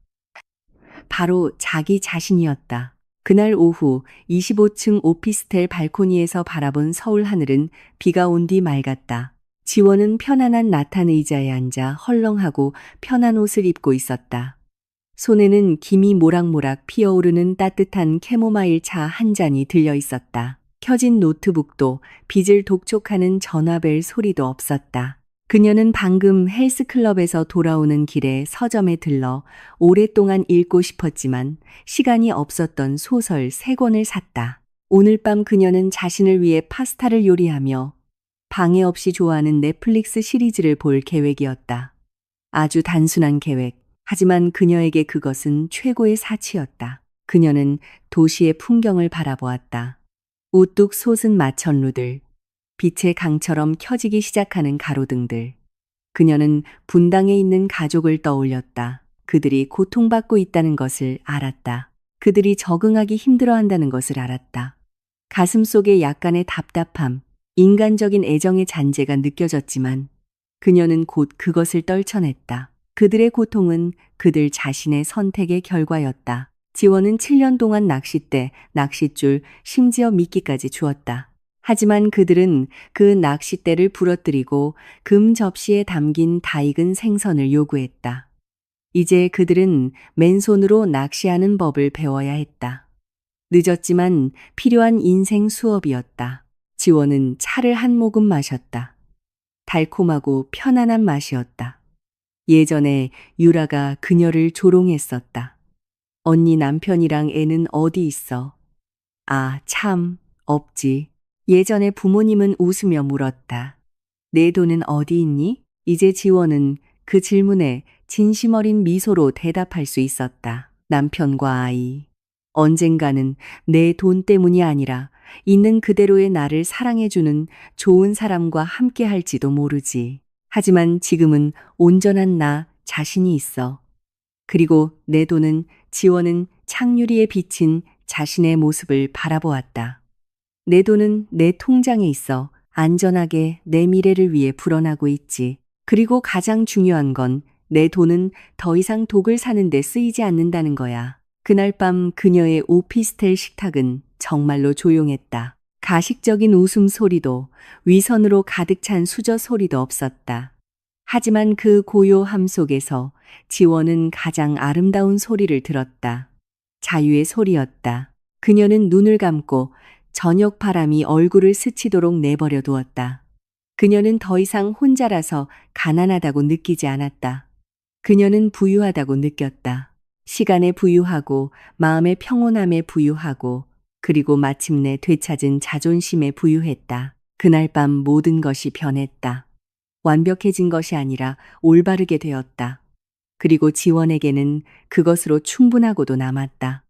바로 자기 자신이었다. 그날 오후 25층 오피스텔 발코니에서 바라본 서울 하늘은 비가 온 뒤 맑았다. 지원은 편안한 나탄 의자에 앉아 헐렁하고 편한 옷을 입고 있었다. 손에는 김이 모락모락 피어오르는 따뜻한 캐모마일 차 한 잔이 들려 있었다. 켜진 노트북도 빛을 독촉하는 전화벨 소리도 없었다. 그녀는 방금 헬스클럽에서 돌아오는 길에 서점에 들러 오랫동안 읽고 싶었지만 시간이 없었던 소설 3권을 샀다. 오늘 밤 그녀는 자신을 위해 파스타를 요리하며 방해 없이 좋아하는 넷플릭스 시리즈를 볼 계획이었다. 아주 단순한 계획. 하지만 그녀에게 그것은 최고의 사치였다. 그녀는 도시의 풍경을 바라보았다. 우뚝 솟은 마천루들, 빛의 강처럼 켜지기 시작하는 가로등들. 그녀는 분당에 있는 가족을 떠올렸다. 그들이 고통받고 있다는 것을 알았다. 그들이 적응하기 힘들어한다는 것을 알았다. 가슴 속에 약간의 답답함, 인간적인 애정의 잔재가 느껴졌지만 그녀는 곧 그것을 떨쳐냈다. 그들의 고통은 그들 자신의 선택의 결과였다. 지원은 7년 동안 낚싯대, 낚싯줄, 심지어 미끼까지 주었다. 하지만 그들은 그 낚싯대를 부러뜨리고 금 접시에 담긴 다 익은 생선을 요구했다. 이제 그들은 맨손으로 낚시하는 법을 배워야 했다. 늦었지만 필요한 인생 수업이었다. 지원은 차를 한 모금 마셨다. 달콤하고 편안한 맛이었다. 예전에 유라가 그녀를 조롱했었다. 언니 남편이랑 애는 어디 있어? 아, 참, 없지. 예전에 부모님은 웃으며 물었다. 내 돈은 어디 있니? 이제 지원은 그 질문에 진심 어린 미소로 대답할 수 있었다. 남편과 아이. 언젠가는 내 돈 때문이 아니라 있는 그대로의 나를 사랑해주는 좋은 사람과 함께 할지도 모르지. 하지만 지금은 온전한 나 자신이 있어. 그리고 내 돈은 지원은 창유리에 비친 자신의 모습을 바라보았다. 내 돈은 내 통장에 있어 안전하게 내 미래를 위해 불어나고 있지. 그리고 가장 중요한 건 내 돈은 더 이상 독을 사는 데 쓰이지 않는다는 거야. 그날 밤 그녀의 오피스텔 식탁은 정말로 조용했다. 가식적인 웃음소리도 위선으로 가득 찬 수저 소리도 없었다. 하지만 그 고요함 속에서 지원은 가장 아름다운 소리를 들었다. 자유의 소리였다. 그녀는 눈을 감고 저녁 바람이 얼굴을 스치도록 내버려 두었다. 그녀는 더 이상 혼자라서 가난하다고 느끼지 않았다. 그녀는 부유하다고 느꼈다. 시간에 부유하고 마음의 평온함에 부유하고 그리고 마침내 되찾은 자존심에 부유했다. 그날 밤 모든 것이 변했다. 완벽해진 것이 아니라 올바르게 되었다. 그리고 지원에게는 그것으로 충분하고도 남았다.